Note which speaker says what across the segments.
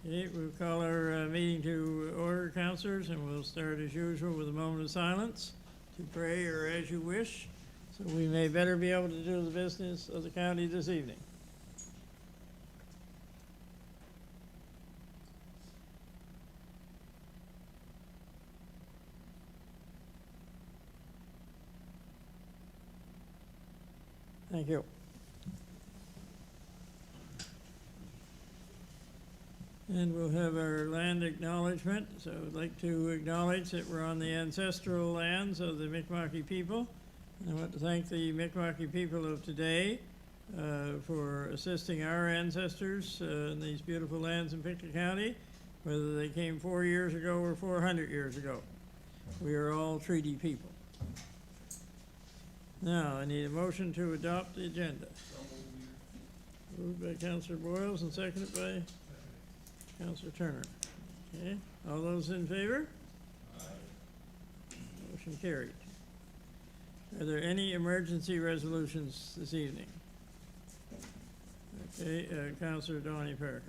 Speaker 1: Okay, we'll call our meeting to order, councilors, and we'll start as usual with a moment of silence to pray or as you wish, so we may better be able to do the business of the county this evening. Thank you. And we'll have our land acknowledgement. So I'd like to acknowledge that we're on the ancestral lands of the Mi'kmaq people. And I want to thank the Mi'kmaq people of today for assisting our ancestors in these beautiful lands in Pitkin County, whether they came 4 years ago or 400 years ago. We are all treaty people. Now, I need a motion to adopt the agenda. Moved by Councillor Boyles and seconded by Councillor Turner. Okay, all those in favor? Aye. Motion carried. Are there any emergency resolutions this evening? Okay, Councillor Donnie Parker.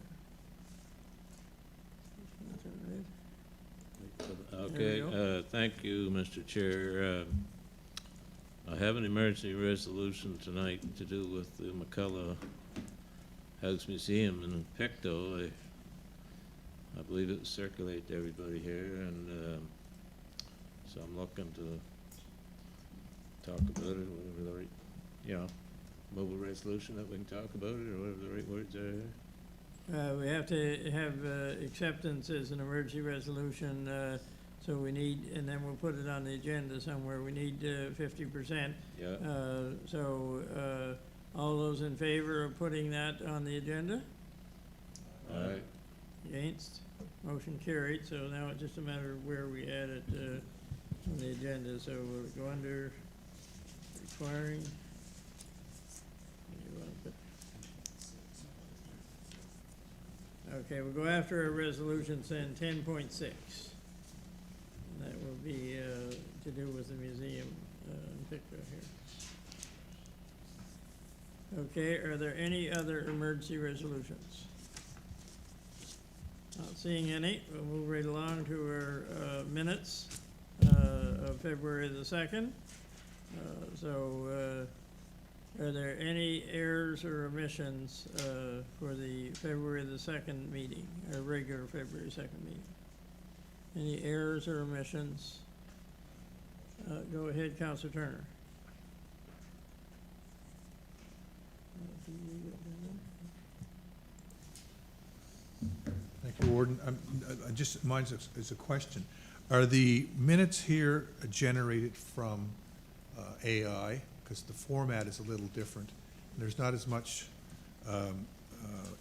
Speaker 2: Okay, thank you, Mr. Chair. I have an emergency resolution tonight to do with the McCullough House Museum in Pictou. I believe it circulated to everybody here, and so I'm looking to talk about it, whatever the right, mobile resolution that we can talk about it, or whatever the right words are.
Speaker 1: We have to have acceptance as an emergency resolution, so we need, and then we'll put it on the agenda somewhere. We need 50%.
Speaker 2: Yeah.
Speaker 1: So all those in favor of putting that on the agenda?
Speaker 2: All right.
Speaker 1: Against? Motion carried. So now it's just a matter of where we add it on the agenda. So we'll go under requiring. Okay, we'll go after our resolution then 10.6. And that will be to do with the museum in Pictou here. Okay, are there any other emergency resolutions? Not seeing any. We'll move right along to our minutes of February the 2nd. Are there any errors or omissions for the February the 2nd meeting, our regular February 2nd meeting? Any errors or omissions? Go ahead, Councillor Turner.
Speaker 3: Thank you, Warden. Mine is a question. Are the minutes here generated from AI? Because the format is a little different. There's not as much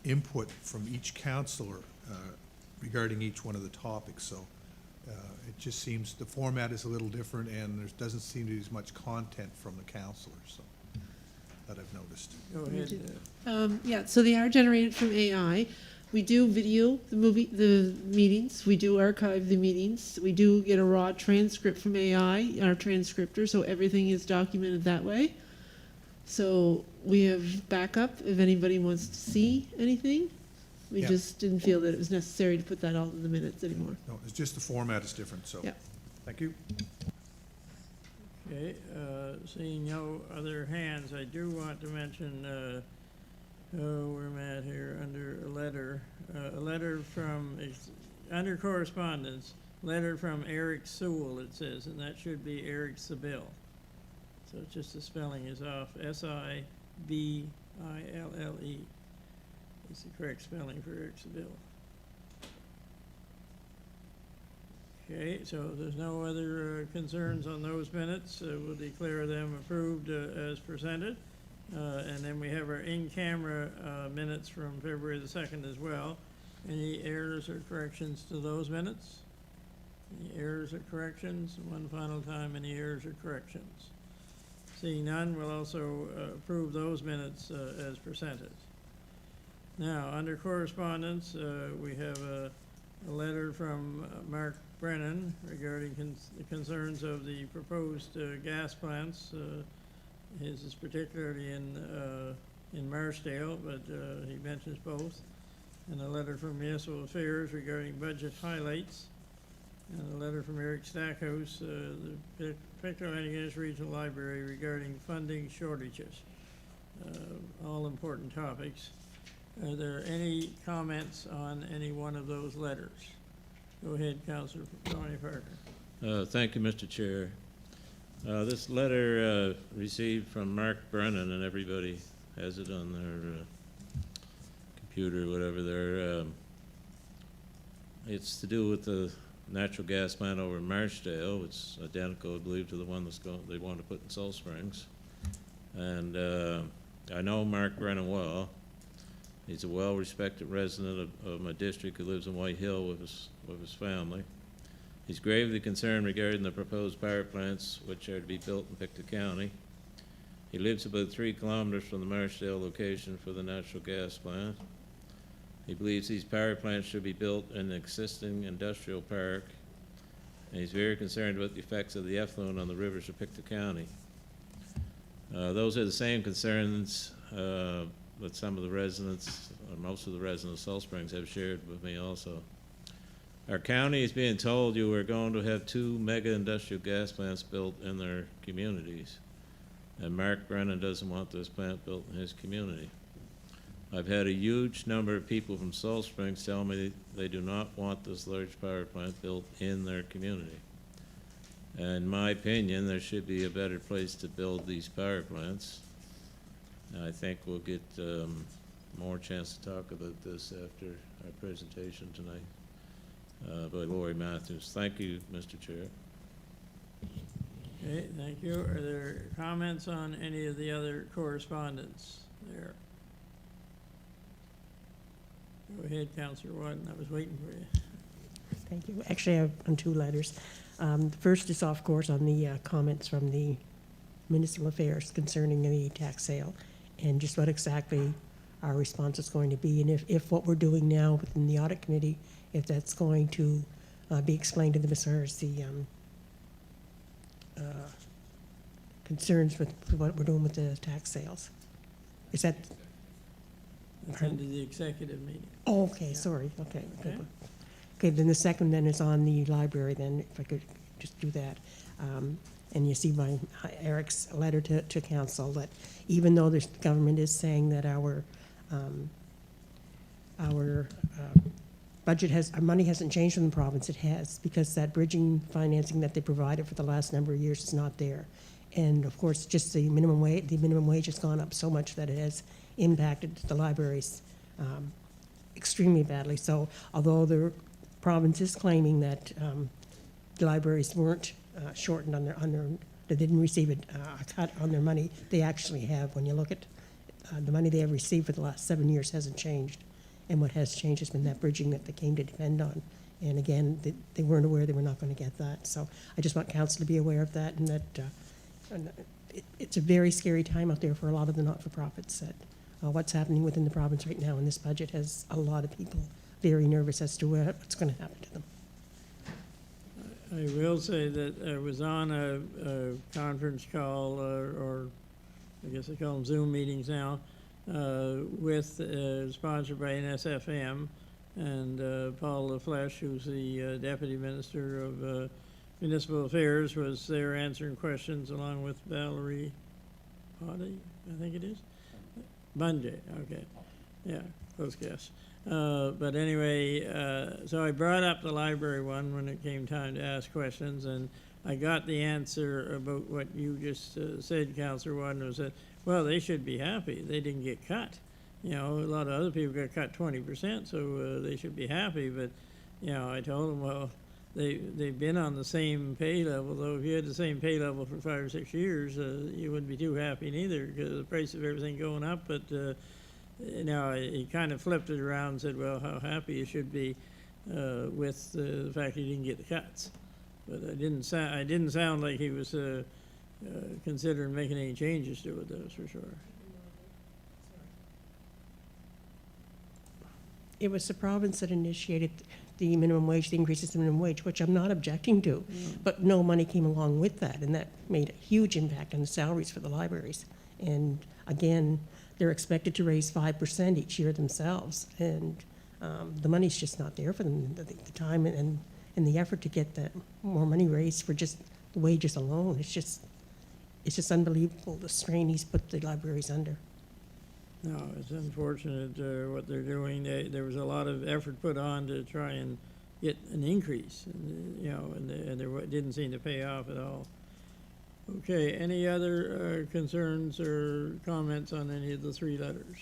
Speaker 3: input from each councillor regarding each one of the topics. So it just seems the format is a little different, and there doesn't seem to be as much content from the councillors. So that I've noticed.
Speaker 1: Go ahead.
Speaker 4: Yeah, so they are generated from AI. We do video the meetings. We do archive the meetings. We do get a raw transcript from AI, our transcriptor, so everything is documented that way. So we have backup if anybody wants to see anything. We just didn't feel that it was necessary to put that all in the minutes anymore.
Speaker 3: No, it's just the format is different. So
Speaker 4: yeah.
Speaker 3: Thank you.
Speaker 1: Okay, seeing no other hands, I do want to mention where am I at here? Under a letter from, under correspondence, letter from Eric Sewell, it says, and that should be Eric Seville. So it's just the spelling is off. S-I-B-I-L-L-E. It's the correct spelling for Eric Seville. Okay, so if there's no other concerns on those minutes, we'll declare them approved as presented. And then we have our in-camera minutes from February the 2nd as well. Any errors or corrections to those minutes? Any errors or corrections? One final time, any errors or corrections? Seeing none, we'll also approve those minutes as presented. Now, under correspondence, we have a letter from Mark Brennan regarding the concerns of the proposed gas plants. His is particularly in Marsdale, but he mentions both. and a letter from Municipal Affairs regarding budget highlights, and a letter from Eric Stackhouse, the Pictou Antigonish Regional Library regarding funding shortages. All important topics. Are there any comments on any one of those letters? Go ahead, Councillor Tony Parker.
Speaker 2: Thank you, Mr. Chair. This letter received from Mark Brennan, and everybody has it on their computer, whatever they're, it's to do with the natural gas plant over in Marchdale. It's identical, I believe, to the one they want to put in Salt Springs. And I know Mark Brennan well. He's a well-respected resident of my district who lives in White Hill with his family. He's gravely concerned regarding the proposed power plants which are to be built in Pictou County. He lives about 3 kilometers from the Marchdale location for the natural gas plant. He believes these power plants should be built in an existing industrial park, and he's very concerned about the effects of the effluent on the rivers of Pictou County. Those are the same concerns that some of the residents, or most of the residents of Salt Springs have shared with me also. Our county is being told you are going to have 2 mega industrial gas plants built in their communities, and Mark Brennan doesn't want this plant built in his community. I've had a huge number of people from Salt Springs tell me they do not want this large power plant built in their community. In my opinion, there should be a better place to build these power plants. I think we'll get more chance to talk about this after our presentation tonight by Lori Matthews. Thank you, Mr. Chair.
Speaker 1: Okay, thank you. Are there comments on any of the other correspondence there? Go ahead, Councillor Wadden. I was waiting for you.
Speaker 5: Thank you. Actually, I have on 2 letters. The first is, of course, on the comments from the Municipal Affairs concerning the tax sale, and just what exactly our response is going to be, and if what we're doing now within the audit committee, if that's going to be explained to them as far as the concerns with what we're doing with the tax sales. Is that?
Speaker 1: That's under the executive meeting.
Speaker 5: Oh, okay,
Speaker 1: Yeah.
Speaker 5: sorry, okay.
Speaker 1: Okay.
Speaker 5: Okay, then the second then is on the library then, if I could just do that. And you see my Eric's letter to council that even though the government is saying that our budget our money hasn't changed from the province, it has, because that bridging financing that they provided for the last number of years is not there. And of course, just the minimum wage has gone up so much that it has impacted the libraries extremely badly. So although the province is claiming that the libraries weren't shortened on their they didn't receive a cut on their money, they actually have. When you look at the money they have received for the last 7 years hasn't changed, and what has changed has been that bridging that they came to depend on. And again, they weren't aware they were not going to get that. So I just want council to be aware of that, and that it's a very scary time out there for a lot of the not-for-profits. That what's happening within the province right now in this budget has a lot of people very nervous as to what's going to happen to them.
Speaker 1: I will say that I was on a conference call, or I guess they call them Zoom meetings now, sponsored by NSFM, and Paul LaFleche, who's the Deputy Minister of Municipal Affairs, was there answering questions along with Valerie Potty, I think it is? Bunjay, okay. Yeah, close guess. But anyway, so I brought up the library one when it came time to ask questions, and I got the answer about what you just said, Councillor Wadden, was that, well, they should be happy. They didn't get cut. You know, a lot of other people got cut 20%, so they should be happy. But, you know, I told them, well, they've been on the same pay level, though if you had the same pay level for 5 or 6 years, you wouldn't be too happy neither, because the price of everything going up. But now he kind of flipped it around and said, well, how happy you should be with the fact you didn't get the cuts. But I didn't sound like he was considering making any changes to it, that's for sure.
Speaker 5: It was the province that initiated the minimum wage, the increases in minimum wage, which I'm not objecting to, but no money came along with that, and that made a huge impact on the salaries for the libraries. And again, they're expected to raise 5% each year themselves, and The money's just not there for them, the time and the effort to get that more money raised for just the wages alone. It's just unbelievable, the strain he's put the libraries under.
Speaker 1: No, it's unfortunate what they're doing. There was a lot of effort put on to try and get an increase, and there didn't seem to pay off at all. Okay, any other concerns or comments on any of the three letters?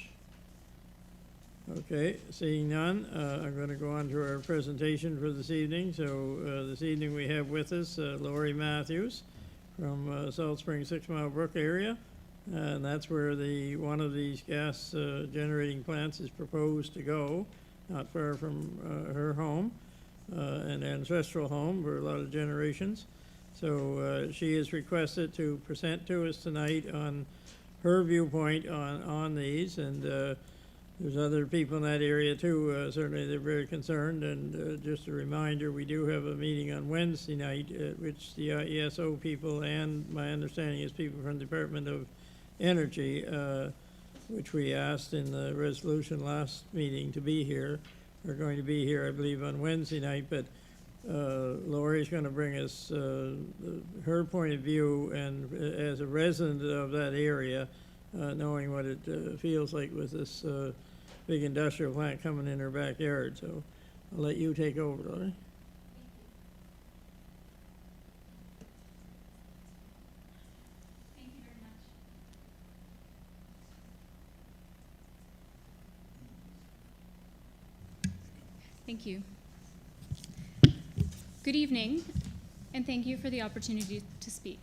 Speaker 1: Okay, seeing none, I'm going to go on to our presentation for this evening. So this evening we have with us Lori Matthews from Salt Spring 6 Mile Brook area. And that's where one of these gas generating plants is proposed to go, not far from her home, an ancestral home for a lot of generations. So she is requested to present to us tonight on her viewpoint on these, and there's other people in that area too. Certainly they're very concerned, and just a reminder, we do have a meeting on Wednesday night at which the IESO people and my understanding is people from the Department of Energy, which we asked in the resolution last meeting to be here, are going to be here, I believe, on Wednesday night, but Lori's going to bring us her point of view, and as a resident of that area, knowing what it feels like with this big industrial plant coming in her backyard. So I'll let you take over, Lori.
Speaker 6: Thank you. Good evening, and thank you for the opportunity to speak.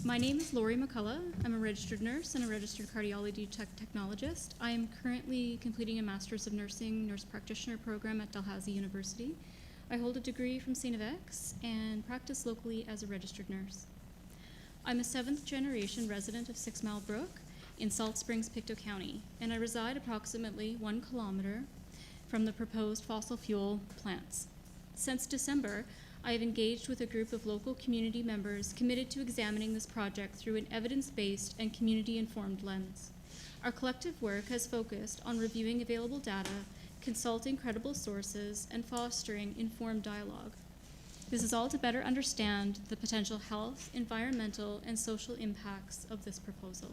Speaker 6: My name is Lori McCullough. I'm a registered nurse and a registered cardiology technologist. I am currently completing a Master's of Nursing Nurse Practitioner program at Dalhousie University. I hold a degree from St. FX and practice locally as a registered nurse. I'm a 7th generation resident of 6 Mile Brook in Salt Springs, Pictou County, and I reside approximately 1 kilometer from the proposed fossil fuel plants. Since December, I have engaged with a group of local community members committed to examining this project through an evidence-based and community-informed lens. Our collective work has focused on reviewing available data, consulting credible sources, and fostering informed dialogue. This is all to better understand the potential health, environmental, and social impacts of this proposal.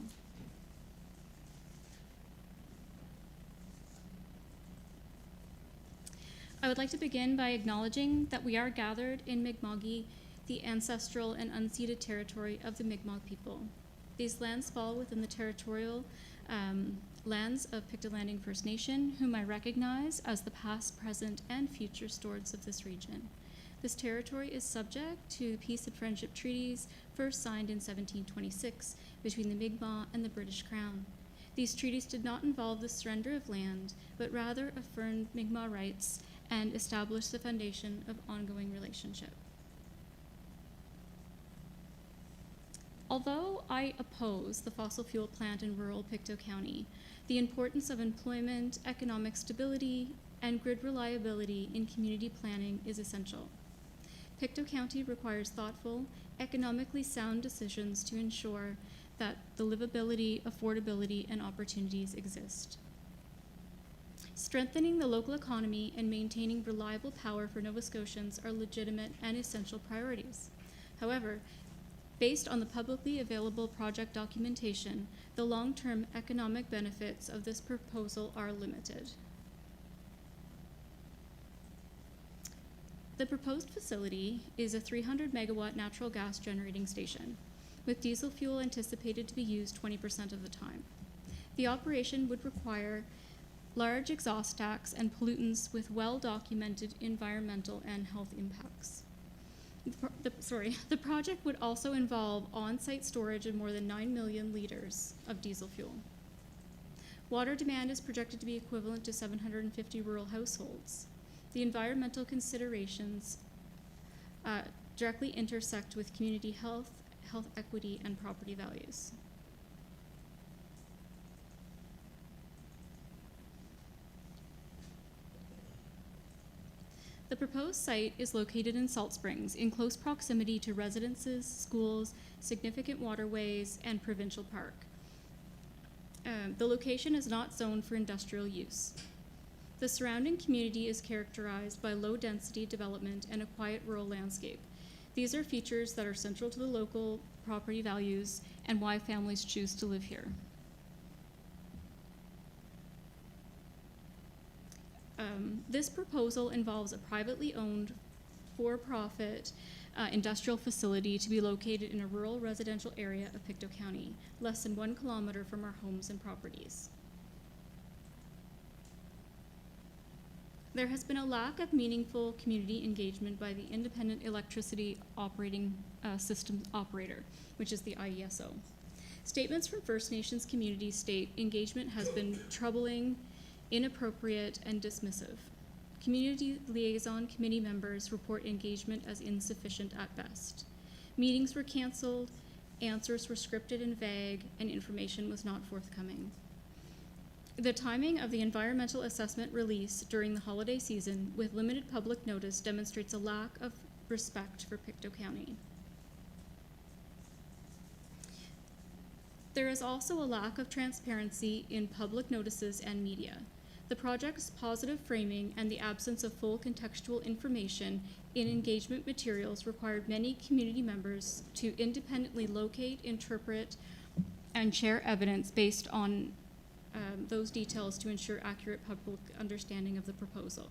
Speaker 6: I would like to begin by acknowledging that we are gathered in Mi'kma'ki, the ancestral and unceded territory of the Mi'kmaq people. These lands fall within the territorial lands of Pictou Landing First Nation, whom I recognize as the past, present, and future stewards of this region. This territory is subject to the peace and friendship treaties first signed in 1726 between the Mi'kmaq and the British Crown. These treaties did not involve the surrender of land, but rather affirmed Mi'kmaq rights and established the foundation of ongoing relationship. Although I oppose the fossil fuel plant in rural Pictou County, the importance of employment, economic stability, and grid reliability in community planning is essential. Pictou County requires thoughtful, economically sound decisions to ensure that the livability, affordability, and opportunities exist. Strengthening the local economy and maintaining reliable power for Nova Scotians are legitimate and essential priorities. However, based on the publicly available project documentation, the long-term economic benefits of this proposal are limited. The proposed facility is a 300 megawatt natural gas generating station, with diesel fuel anticipated to be used 20% of the time. The operation would require large exhaust stacks and pollutants with well-documented environmental and health impacts. The project would also involve on-site storage of more than 9 million liters of diesel fuel. Water demand is projected to be equivalent to 750 rural households. The environmental considerations directly intersect with community health, health equity, and property values. The proposed site is located in Salt Springs, in close proximity to residences, schools, significant waterways, and Provincial Park. The location is not zoned for industrial use. The surrounding community is characterized by low-density development and a quiet rural landscape. These are features that are central to the local property values and why families choose to live here. This proposal involves a privately owned, for-profit industrial facility to be located in a rural residential area of Pictou County, less than 1 kilometer from our homes and properties. There has been a lack of meaningful community engagement by the Independent Electricity Operating Systems Operator, which is the IESO. Statements from First Nations communities state engagement has been troubling, inappropriate, and dismissive. Community liaison committee members report engagement as insufficient at best. Meetings were canceled, answers were scripted and vague, and information was not forthcoming. The timing of the environmental assessment release during the holiday season with limited public notice demonstrates a lack of respect for Pictou County. There is also a lack of transparency in public notices and media. The project's positive framing and the absence of full contextual information in engagement materials required many community members to independently locate, interpret, and share evidence based on those details to ensure accurate public understanding of the proposal.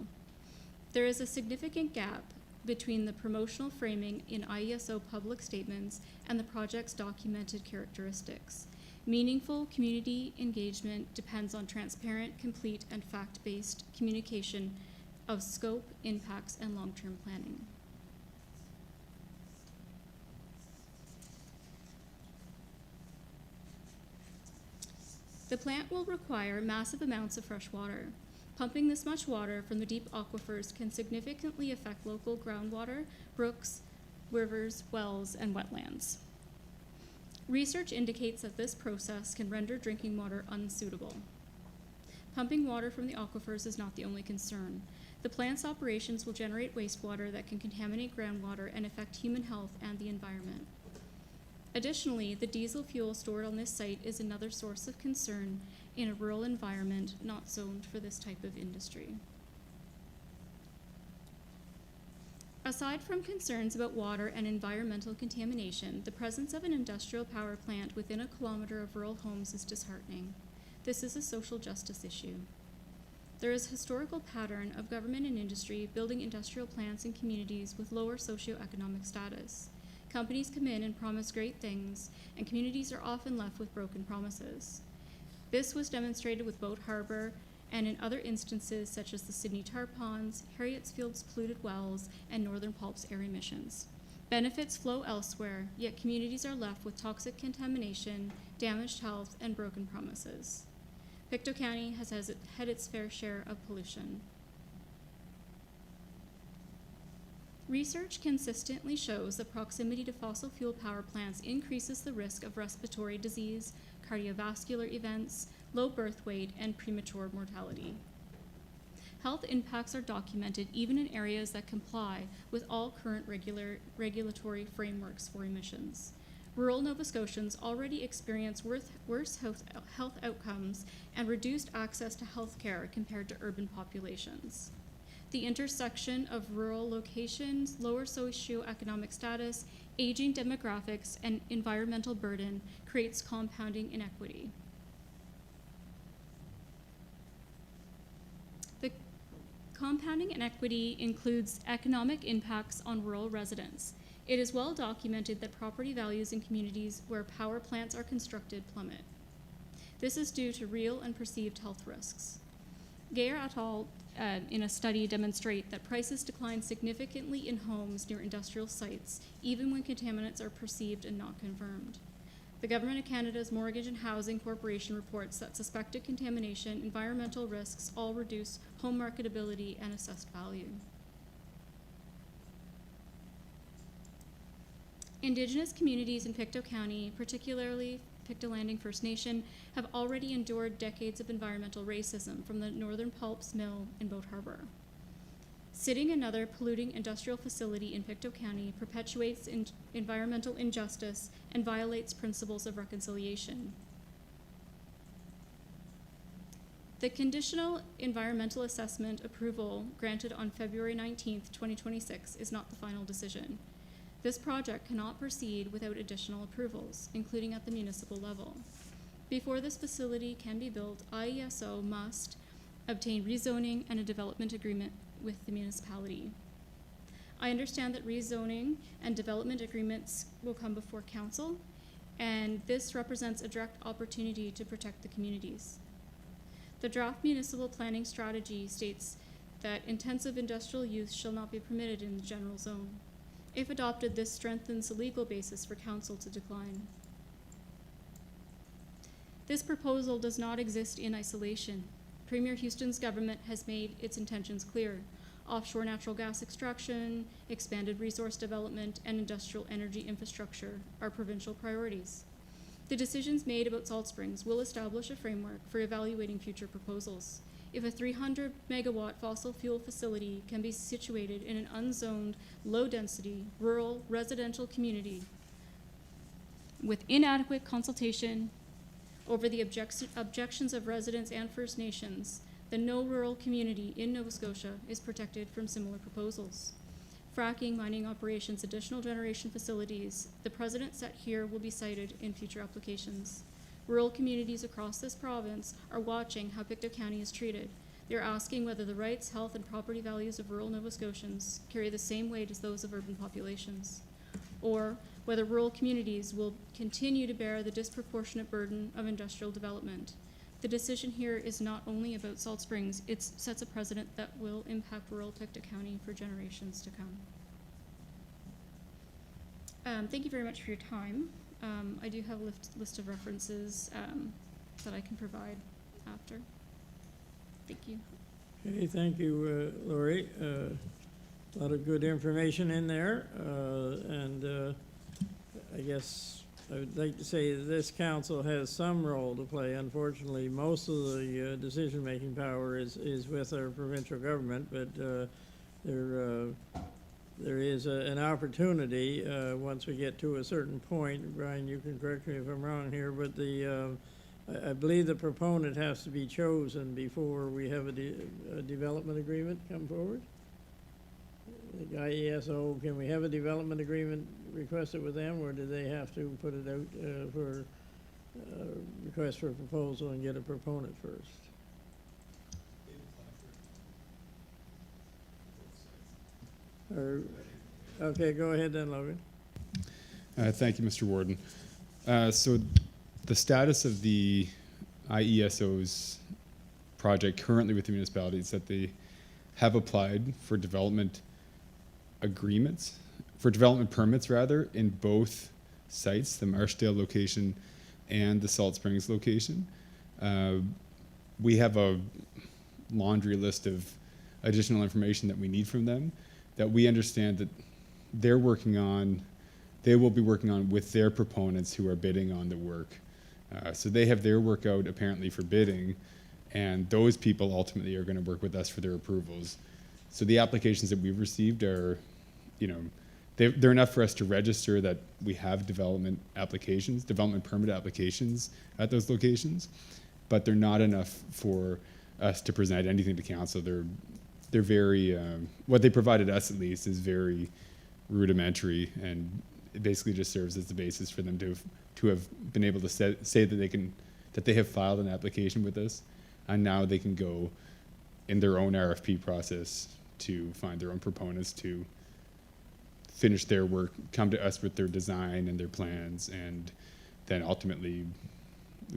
Speaker 6: There is a significant gap between the promotional framing in IESO public statements and the project's documented characteristics. Meaningful community engagement depends on transparent, complete, and fact-based communication of scope, impacts, and long-term planning. The plant will require massive amounts of fresh water. Pumping this much water from the deep aquifers can significantly affect local groundwater, brooks, rivers, wells, and wetlands. Research indicates that this process can render drinking water unsuitable. Pumping water from the aquifers is not the only concern. The plant's operations will generate wastewater that can contaminate groundwater and affect human health and the environment. Additionally, the diesel fuel stored on this site is another source of concern in a rural environment not zoned for this type of industry. Aside from concerns about water and environmental contamination, the presence of an industrial power plant within a kilometer of rural homes is disheartening. This is a social justice issue. There is a historical pattern of government and industry building industrial plants in communities with lower socioeconomic status. Companies come in and promise great things, and communities are often left with broken promises. This was demonstrated with Boat Harbor and in other instances such as the Sydney tar ponds, Harrietsfield's polluted wells, and Northern Pulp's air emissions. Benefits flow elsewhere, yet communities are left with toxic contamination, damaged health, and broken promises. Pictou County has had its fair share of pollution. Research consistently shows that proximity to fossil fuel power plants increases the risk of respiratory disease, cardiovascular events, low birth weight, and premature mortality. Health impacts are documented even in areas that comply with all current regulatory frameworks for emissions. Rural Nova Scotians already experience worse health outcomes and reduced access to health care compared to urban populations. The intersection of rural locations, lower socioeconomic status, aging demographics, and environmental burden creates compounding inequity. The compounding inequity includes economic impacts on rural residents. It is well documented that property values in communities where power plants are constructed plummet. This is due to real and perceived health risks. Gayer et al. In a study demonstrate that prices decline significantly in homes near industrial sites, even when contaminants are perceived and not confirmed. The Government of Canada's Mortgage and Housing Corporation reports that suspected contamination, environmental risks all reduce home marketability and assessed value. Indigenous communities in Pictou County, particularly Pictou Landing First Nation, have already endured decades of environmental racism from the Northern Pulp's mill in Boat Harbor. Sitting another polluting industrial facility in Pictou County perpetuates environmental injustice and violates principles of reconciliation. The conditional environmental assessment approval granted on February 19th, 2026 is not the final decision. This project cannot proceed without additional approvals, including at the municipal level. Before this facility can be built, IESO must obtain rezoning and a development agreement with the municipality. I understand that rezoning and development agreements will come before council, and this represents a direct opportunity to protect the communities. The draft municipal planning strategy states that intensive industrial use shall not be permitted in the general zone. If adopted, this strengthens the legal basis for council to decline. This proposal does not exist in isolation. Premier Houston's government has made its intentions clear. Offshore natural gas extraction, expanded resource development, and industrial energy infrastructure are provincial priorities. The decisions made about Salt Springs will establish a framework for evaluating future proposals. If a 300 megawatt fossil fuel facility can be situated in an unzoned, low-density, rural, residential community with inadequate consultation over the objections of residents and First Nations, then no rural community in Nova Scotia is protected from similar proposals. Fracking, mining operations, additional generation facilities, the precedent set here will be cited in future applications. Rural communities across this province are watching how Pictou County is treated. They're asking whether the rights, health, and property values of rural Nova Scotians carry the same weight as those of urban populations, or whether rural communities will continue to bear the disproportionate burden of industrial development. The decision here is not only about Salt Springs, it sets a precedent that will impact rural Pictou County for generations to come. Thank you very much for your time. I do have a list of references that I can provide after. Thank you.
Speaker 1: Okay, thank you, Lori. A lot of good information in there, and I guess I would like to say that this council has some role to play. Unfortunately, most of the decision-making power is with our provincial government, but there is an opportunity once we get to a certain point. Brian, you can correct me if I'm wrong here, but I believe the proponent has to be chosen before we have a development agreement come forward. The IESO, can we have a development agreement requested with them, or do they have to put it out for request for a proposal and get a proponent first? Or, okay, go ahead then, Logan.
Speaker 7: Thank you, Mr. Warden. So the status of the IESO's project currently with the municipality is that they have applied for development agreements, for development permits rather, in both sites, the Marshdale location and the Salt Springs location. We have a laundry list of additional information that we need from them that we understand that they're working on, they will be working on with their proponents who are bidding on the work. So they have their work out apparently for bidding, and those people ultimately are going to work with us for their approvals. So the applications that we've received are, you know, they're enough for us to register that we have development applications, development permit applications at those locations, but they're not enough for us to present anything to council. They're very, what they provided us at least is very rudimentary, and it basically just serves as the basis for them to have been able to say that they have filed an application with us, and now they can go in their own RFP process to find their own proponents to finish their work, come to us with their design and their plans, and then ultimately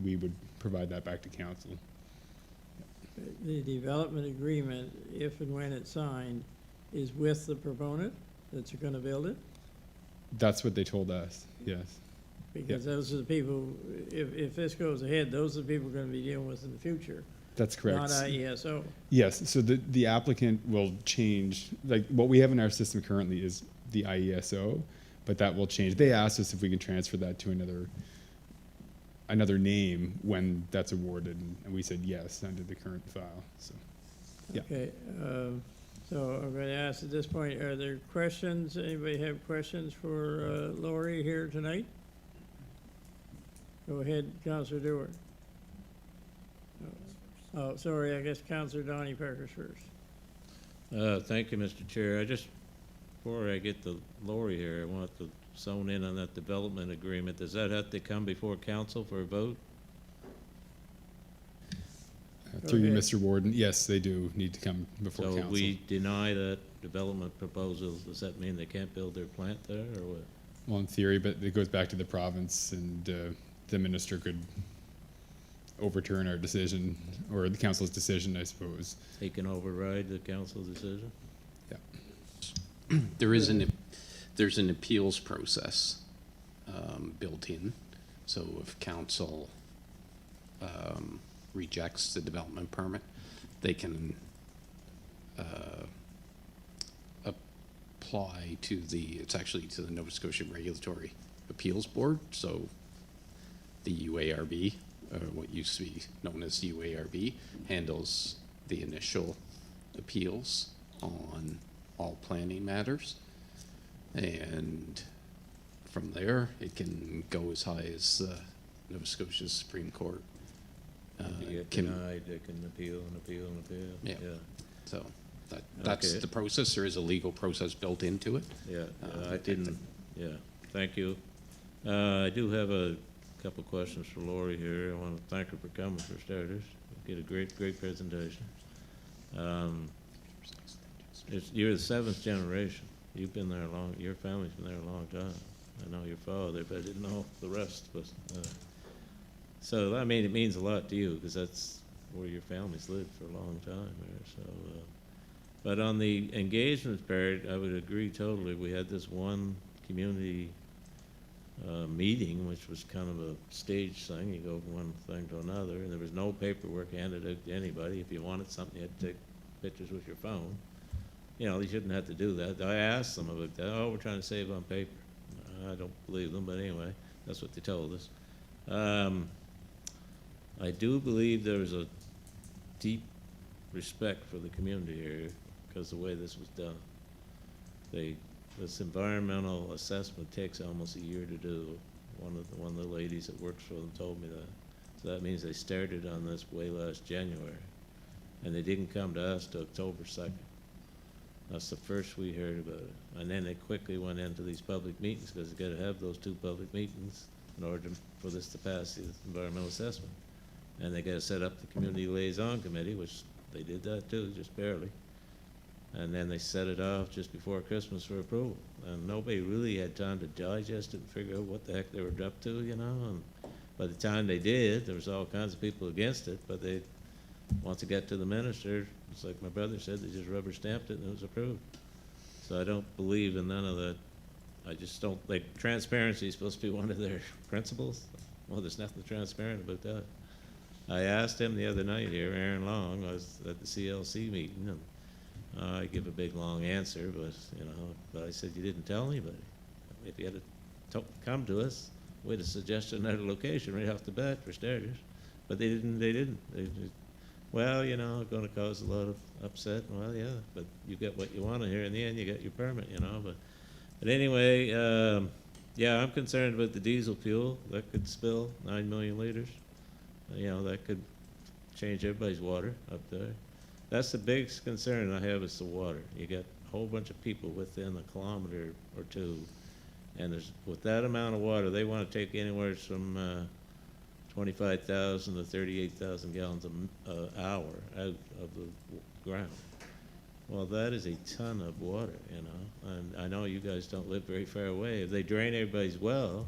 Speaker 7: we would provide that back to council.
Speaker 1: The development agreement, if and when it's signed, is with the proponent that's going to build it?
Speaker 7: That's what they told us, yes.
Speaker 1: Because those are the people, if this goes ahead, those are the people we're going to be dealing with in the future.
Speaker 7: That's correct.
Speaker 1: Not IESO.
Speaker 7: Yes, so the applicant will change, like what we have in our system currently is the IESO, but that will change. They asked us if we can transfer that to another name when that's awarded, and we said yes under the current file. So, yeah.
Speaker 1: Okay, so I'm going to ask at this point, are there questions? Anybody have questions for Lori here tonight? Go ahead, Councillor Dewar. Oh, sorry, I guess Councillor Donnie Parker's first.
Speaker 2: Thank you, Mr. Chair. Before I get to Lori here, I want to zone in on that development agreement. Does that have to come before council for a vote?
Speaker 7: Through you,
Speaker 1: ahead.
Speaker 7: Mr. Warden, yes, they do need to come before
Speaker 2: So
Speaker 7: council.
Speaker 2: we deny that development proposal, does that mean they can't build their plant there, or what?
Speaker 7: Well, in theory, but it goes back to the province, and the minister could overturn our decision, or the council's decision, I suppose.
Speaker 2: They can override the council decision?
Speaker 8: There's an appeals process built in. So if council rejects the development permit, they can apply to it's actually to the Nova Scotia Regulatory Appeals Board. So the UARB, what used to be known as UARB, handles the initial appeals on all planning matters, and from there it can go as high as Nova Scotia's Supreme Court.
Speaker 2: If you get
Speaker 8: Can-
Speaker 2: denied, they can appeal and appeal and appeal.
Speaker 8: Yeah. So that's
Speaker 2: Okay.
Speaker 8: the process. There is a legal process built into it.
Speaker 2: Yeah,
Speaker 8: I
Speaker 2: I
Speaker 8: think
Speaker 2: didn't, yeah, thank you. I do have a couple questions for Lori here. I want to thank her for coming, for starters. You did a great presentation. You're the seventh generation. You've been there your family's been there a long time. I know your father, but I didn't know the rest. But so, I mean, it means a lot to you, because that's where your family's lived for a long time there, so. But on the engagement part, I would agree totally. We had this one community meeting, which was kind of a stage thing. You go from one thing to another, and there was no paperwork handed out to anybody. If you wanted something, you had to take pictures with your phone. You know, you shouldn't have to do that. I asked them about that. Oh, we're trying to save on paper. I don't believe them, but anyway, that's what they told us. I do believe there was a deep respect for the community here, because the way this was done. This environmental assessment takes almost a year to do. One of the ladies that works for them told me that. So that means they started on this way last January, and they didn't come to us till October 2nd. That's the first we heard about it. And then they quickly went into these public meetings, because they got to have those 2 public meetings in order for this to pass the environmental assessment. And they got to set up the community liaison committee, which they did that too, just barely. And then they set it off just before Christmas for approval. And nobody really had time to digest it and figure out what the heck they were up to, you know. And by the time they did, there was all kinds of people against it, but once it got to the minister, it's like my brother said, they just rubber stamped it and it was approved. So I don't believe in none of that. I just don't, transparency is supposed to be one of their principles. Well, there's nothing transparent about that. I asked him the other night here, Aaron Long, I was at the CLC meeting, and I give a big long answer, but I said, you didn't tell anybody. If you had come to us, we'd have suggested another location right off the bat for starters. But they didn't. Well, going to cause a lot of upset. Well, yeah, but you get what you want to hear in the end. You got your permit, But anyway, yeah, I'm concerned about the diesel fuel. That could spill 9 million liters. That could change everybody's water up there. That's the biggest concern I have, is the water. You got a whole bunch of people within a kilometer or two, and with that amount of water, they want to take anywhere from 25,000 to 38,000 gallons an hour out of the ground. Well, that is a ton of water, and I know you guys don't live very far away. If they drain everybody's well,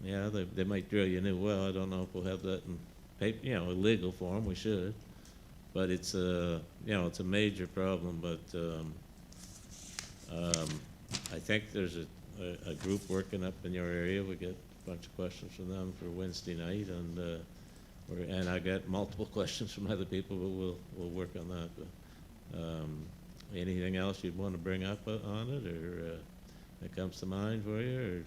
Speaker 2: yeah, they might drill you a new well. I don't know if we'll have that in paper, a legal form. We should, but it's it's a major problem. But I think there's a group working up in your area. We get a bunch of questions from them for Wednesday night, and I got multiple questions from other people, but we'll work on that. But, anything else you'd want to bring up on it, or that comes to mind for you? Or?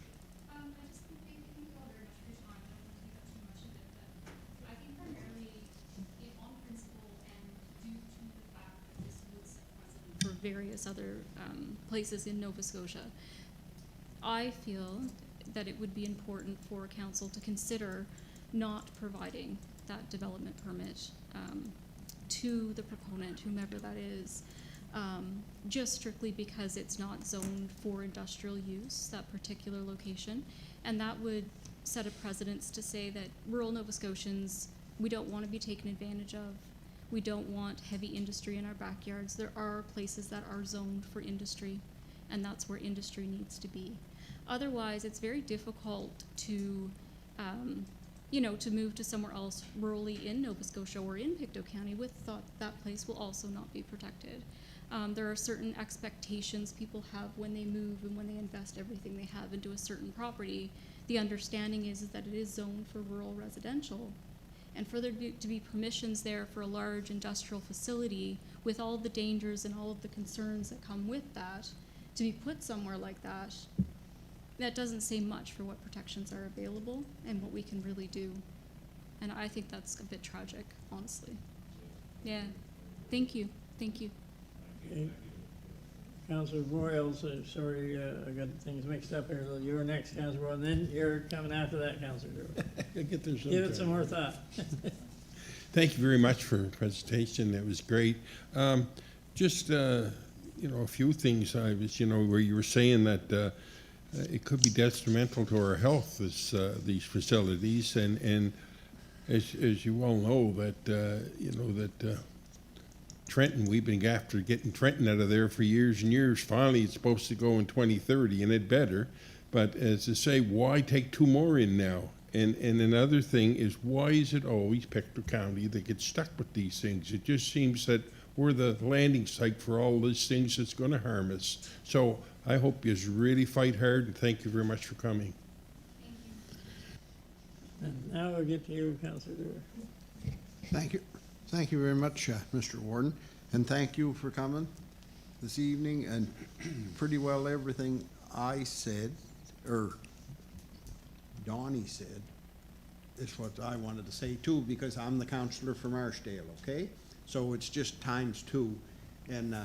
Speaker 6: I just think thank you all very much for your time. I don't want to take up too much of it, but I think primarily, on principle and due to the fact that this would set precedent for various other places in Nova Scotia, I feel that it would be important for council to consider not providing that development permit to the proponent, whomever that is, just strictly because it's not zoned for industrial use, that particular location. And that would set a precedence to say that rural Nova Scotians, we don't want to be taken advantage of. We don't want heavy industry in our backyards. There are places that are zoned for industry, and that's where industry needs to be. Otherwise, it's very difficult to, to move to somewhere else rurally in Nova Scotia or in Pictou County with thought that place will also not be protected. There are certain expectations people have when they move and when they invest everything they have into a certain property. The understanding is that it is zoned for rural residential. And for there to be permissions there for a large industrial facility with all the dangers and all of the concerns that come with that, to be put somewhere like that, that doesn't say much for what protections are available and what we can really do. And I think that's a bit tragic, honestly. Yeah. Thank you. Thank you.
Speaker 1: Okay. Councillor Boyles, sorry, I got things mixed up here. You're next, Councillor Boyles, and then you're coming after that, Councillor Dewar.
Speaker 9: Get there
Speaker 1: Give it some more thought.
Speaker 9: Thank you very much for the presentation. That was great. Just, a few things. I was, where you were saying that it could be detrimental to our health, these facilities, and as you all know, that Trenton, we've been after getting Trenton out of there for years and years. Finally, it's supposed to go in 2030, and it better. But as I say, why take two more in now? And another thing is, why is it always Pictou County that gets stuck with these things? It just seems that we're the landing site for all these things that's going to harm us. So I hope you really fight hard, and thank you very much for coming.
Speaker 6: Thank you.
Speaker 1: And now we'll get to you, Councillor Dewar.
Speaker 10: Thank you. Thank you very much, Mr. Warden, and thank you for coming this evening. And pretty well everything I said, or Donnie said, is what I wanted to say too, because I'm the councillor from Archdale, okay? So it's just ×2, and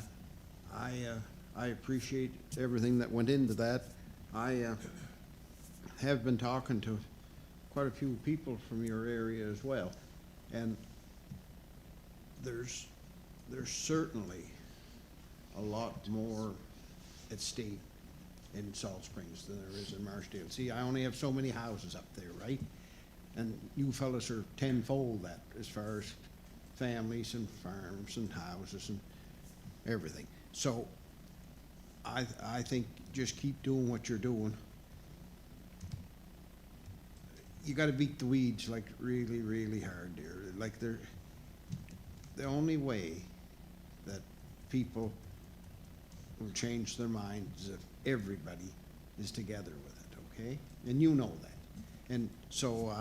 Speaker 10: I appreciate everything that went into that. I have been talking to quite a few people from your area as well, and there's certainly a lot more at stake in Salt Springs than there is in Marshdale. See, I only have so many houses up there, right? And you fellas are tenfold that as far as families and farms and houses and everything. So I think just keep doing what you're doing. You got to beat the weeds like really, really hard, dear. Like the only way that people will change their minds is if everybody is together with it, okay? And you know that. And so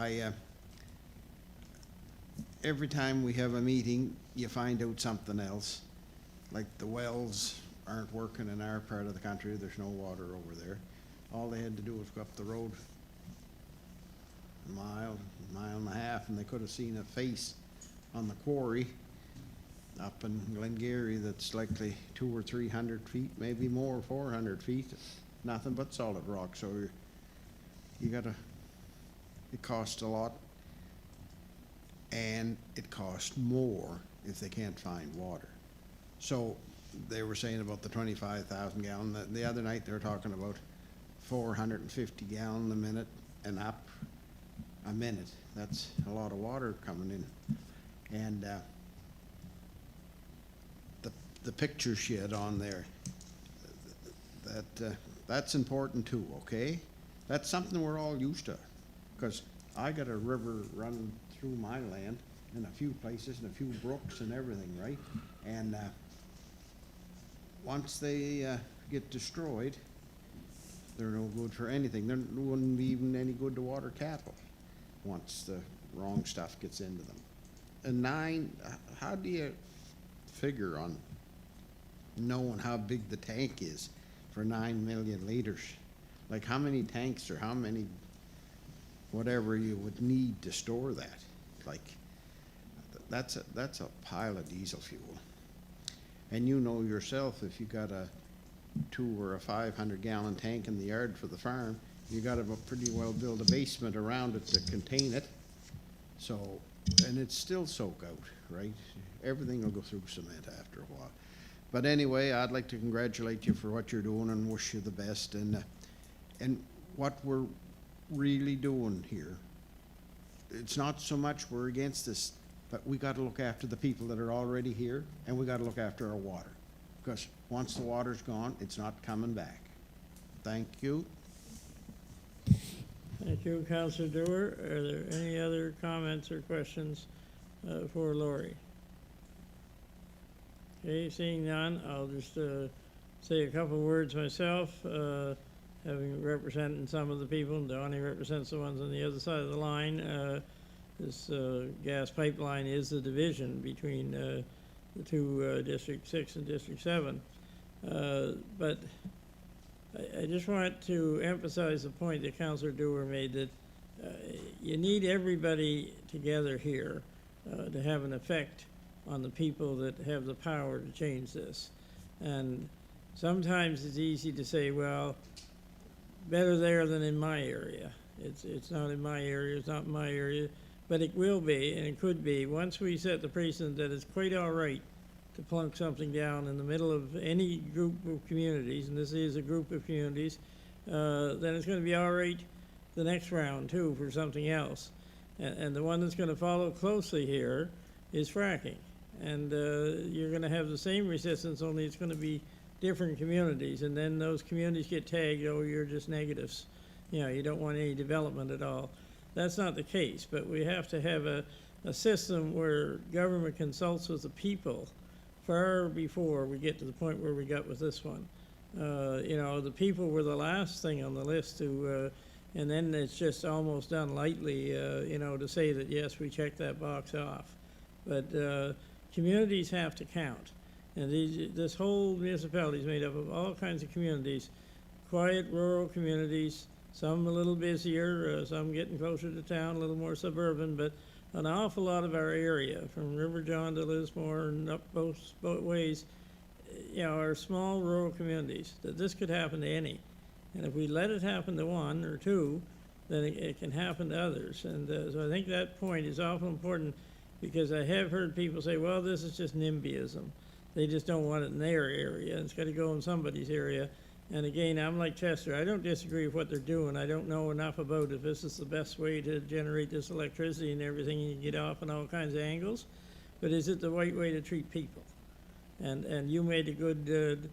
Speaker 10: every time we have a meeting, you find out something else. Like the wells aren't working in our part of the country. There's no water over there. All they had to do was go up the road a mile and a half, and they could have seen a face on the quarry up in Glengarry that's likely 200 or 300 feet, maybe more, 400 feet, nothing but solid rock. So it costs a lot, and it costs more if they can't find water. So they were saying about the 25,000 gallon. The other night they were talking about 450 gallon a minute and up a minute. That's a lot of water coming in. And the picture she had on there, that's important too, okay? That's something we're all used to, because I got a river running through my land in a few places and a few brooks and everything, right? And once they get destroyed, they're no good for anything. They wouldn't be even any good to water cattle once the wrong stuff gets into them. And how do you figure on knowing how big the tank is for 9 million liters? Like how many tanks or how many whatever you would need to store that? Like that's a pile of diesel fuel. And you know yourself, if you got a 200 or a 500 gallon tank in the yard for the farm, you got to pretty well build a basement around it to contain it. So and it's still soak out, right? Everything will go through cement after a while. But anyway, I'd like to congratulate you for what you're doing and wish you the best. And what we're really doing here, it's not so much we're against this, but we got to look after the people that are already here, and we got to look after our water. Because once the water's gone, it's not coming back. Thank you.
Speaker 1: Thank you, Councillor Dewar. Are there any other comments or questions for Lori? Okay, seeing none, I'll just say a couple words myself, having represented some of the people. Donnie represents the ones on the other side of the line. This gas pipeline is the division between the two District 6 and District 7. But I just want to emphasize the point that Councillor Dewar made, that you need everybody together here to have an effect on the people that have the power to change this. And sometimes it's easy to say, well, better there than in my area. It's not in my area, it's not in my area, but it will be, and it could be, once we set the precedent that it's quite all right to plunk something down in the middle of any group of communities, and this is a group of communities, then it's going to be all right the next round too for something else. And the one that's going to follow closely here is fracking. And you're going to have the same resistance, only it's going to be different communities, and then those communities get tagged, oh, you're just negatives. You know, you don't want any development at all. That's not the case, but we have to have a system where government consults with the people far before we get to the point where we got with this one. You know, the people were the last thing on the list to, and then it's just almost done lightly, you know, to say that, yes, we checked that box off. But communities have to count. And this whole municipality is made up of all kinds of communities, quiet rural communities, some a little busier, some getting closer to town, a little more suburban, but an awful lot of our area, from River John to Lismore and up both ways, you know, are small rural communities, that this could happen to any. And if we let it happen to one or two, then it can happen to others. And so I think that point is awful important, because I have heard people say, well, this is just NIMBYism. They just don't want it in their area. It's got to go in somebody's area. And again, I'm like Chester. I don't disagree with what they're doing. I don't know enough about if this is the best way to generate this electricity and everything, and you get off on all kinds of angles. But is it the right way to treat people? And you made a good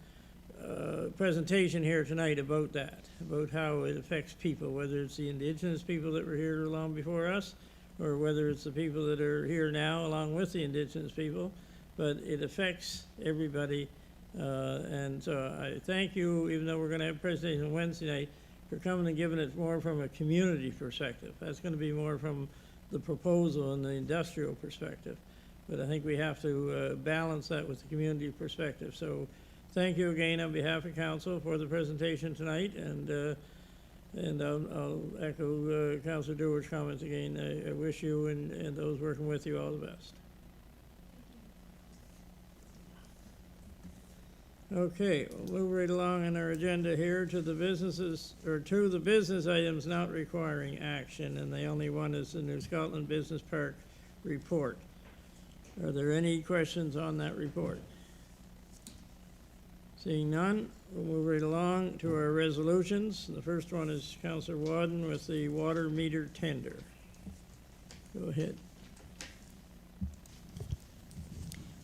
Speaker 1: presentation here tonight about that, about how it affects people, whether it's the indigenous people that were here long before us, or whether it's the people that are here now along with the indigenous people. But it affects everybody, and so I thank you, even though we're going to have a presentation Wednesday night, for coming and giving it more from a community perspective. That's going to be more from the proposal and the industrial perspective. But I think we have to balance that with the community perspective. So thank you again on behalf of council for the presentation tonight, and I'll echo Councillor Dewar's comments again. I wish you and those working with you all the best. Okay, we'll move right along on our agenda here to the businesses, or to the business items not requiring action, and the only one is the New Scotland Business Park report. Are there any questions on that report? Seeing none, we'll move right along to our resolutions. The first one is Councillor Wadden with the water meter tender. Go ahead.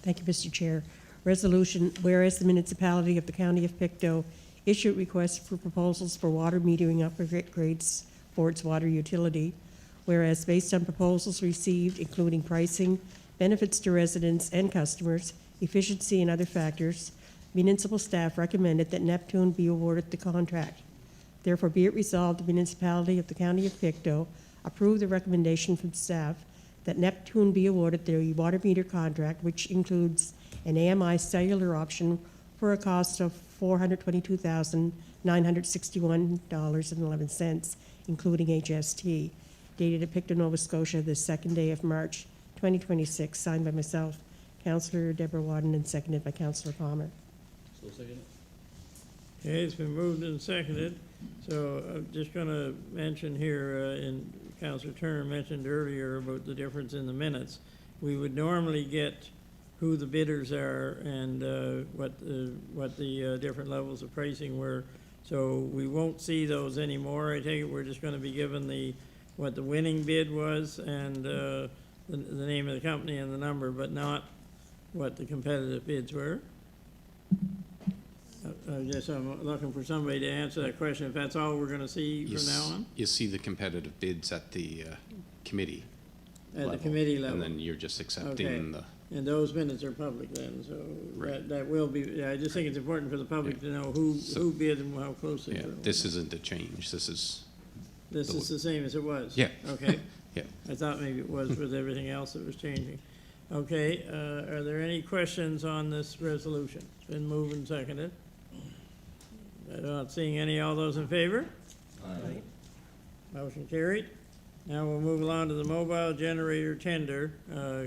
Speaker 5: Thank you, Mr. Chair. Resolution, whereas the municipality of the County of Pictou issued requests for proposals for water metering upgrades for its water utility, whereas based on proposals received, including pricing, benefits to residents and customers, efficiency, and other factors, municipal staff recommended that Neptune be awarded the contract. Therefore, be it resolved, the municipality of the County of Pictou approve the recommendation from staff that Neptune be awarded the water meter contract, which includes an AMI cellular option for a cost of $422,961.11, including HST, dated at Pictou, Nova Scotia, the 2nd day of March, 2026, signed by myself, Councillor Deborah Wadden, and seconded by Councillor Palmer.
Speaker 2: So second.
Speaker 1: Okay, it's been moved and seconded. So I'm just going to mention here, in Councillor Turner mentioned earlier about the difference in the minutes, we would normally get who the bidders are and what the different levels of pricing were. So we won't see those anymore. I take it we're just going to be given what the winning bid was and the name of the company and the number, but not what the competitive bids were. I guess I'm looking for somebody to answer that question, if that's all we're going to see from now on?
Speaker 8: You see the competitive bids at the committee
Speaker 1: At the
Speaker 8: level,
Speaker 1: committee level?
Speaker 8: and then you're just accepting the.
Speaker 1: And those minutes are public then, so
Speaker 8: Right.
Speaker 1: that will be, yeah, I just think it's important for the public to know who bid and how close they
Speaker 8: Yeah,
Speaker 1: were.
Speaker 8: this isn't a change. This is.
Speaker 1: This
Speaker 8: the-
Speaker 1: is the same as it was?
Speaker 8: Yeah.
Speaker 1: Okay.
Speaker 8: Yeah.
Speaker 1: I thought maybe it was with everything else that was changing. Okay, are there any questions on this resolution? It's been moved and seconded. I'm not seeing any. All those in favor? Aye. Motion carried. Now we'll move along to the mobile generator tender.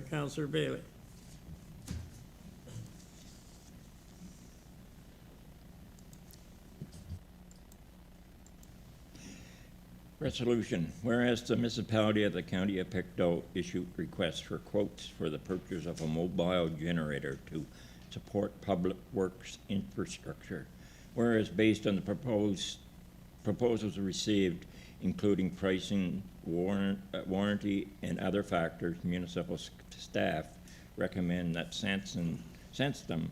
Speaker 1: Councillor Bailey.
Speaker 11: Resolution, whereas the municipality of the county of Pictou issued requests for quotes for the purchase of a mobile generator to support public works infrastructure. Whereas based on the proposals received, including pricing, warranty, and other factors, municipal staff recommend that Sansdom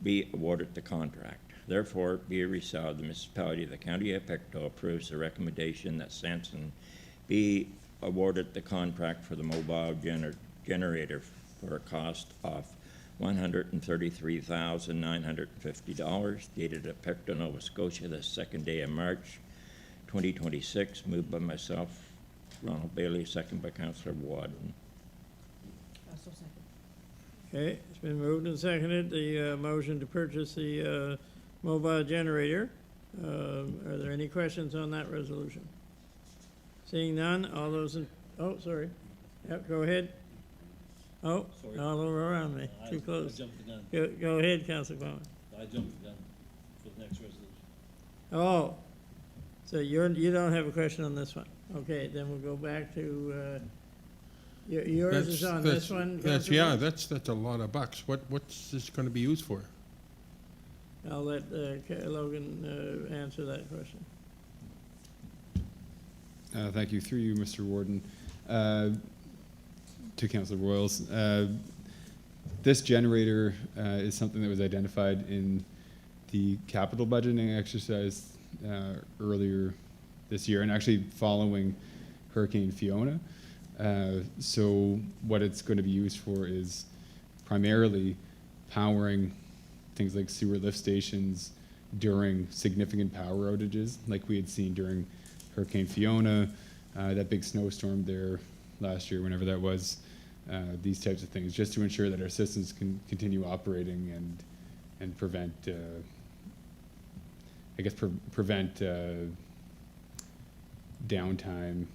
Speaker 11: be awarded the contract. Therefore, be it resolved, the municipality of the county of Pictou approves the recommendation that Sanson be awarded the contract for the mobile generator for a cost of $133,950, dated at Pictou, Nova Scotia, the 2nd day of March, 2026, moved by myself, Ronald Bailey, second by Councillor Wadden.
Speaker 1: Okay, it's been moved and seconded, the motion to purchase the mobile generator. Are there any questions on that resolution? Seeing none, all those in, oh, sorry. Yep, go ahead. Oh,
Speaker 12: Sorry.
Speaker 1: all over around me, too
Speaker 12: I
Speaker 1: close.
Speaker 12: jumped the gun.
Speaker 1: Go ahead, Councillor Bowman.
Speaker 12: I jumped the gun for the next resolution.
Speaker 1: Oh, so you don't have a question on this one? Okay, then we'll go back to, yours is on this one, Councillor
Speaker 9: Yeah,
Speaker 1: Bowman?
Speaker 9: that's a lot of bucks. What's this gonna be used for?
Speaker 1: I'll let Logan answer that question.
Speaker 7: Thank you. Through you, Mr. Warden. To Councillor Royals. This generator is something that was identified in the capital budgeting exercise earlier this year, and actually following Hurricane Fiona. So what it's going to be used for is primarily powering things like sewer lift stations during significant power outages, like we had seen during Hurricane Fiona, that big snowstorm there last year, whenever that was, these types of things, just to ensure that our systems can continue operating and prevent, prevent downtime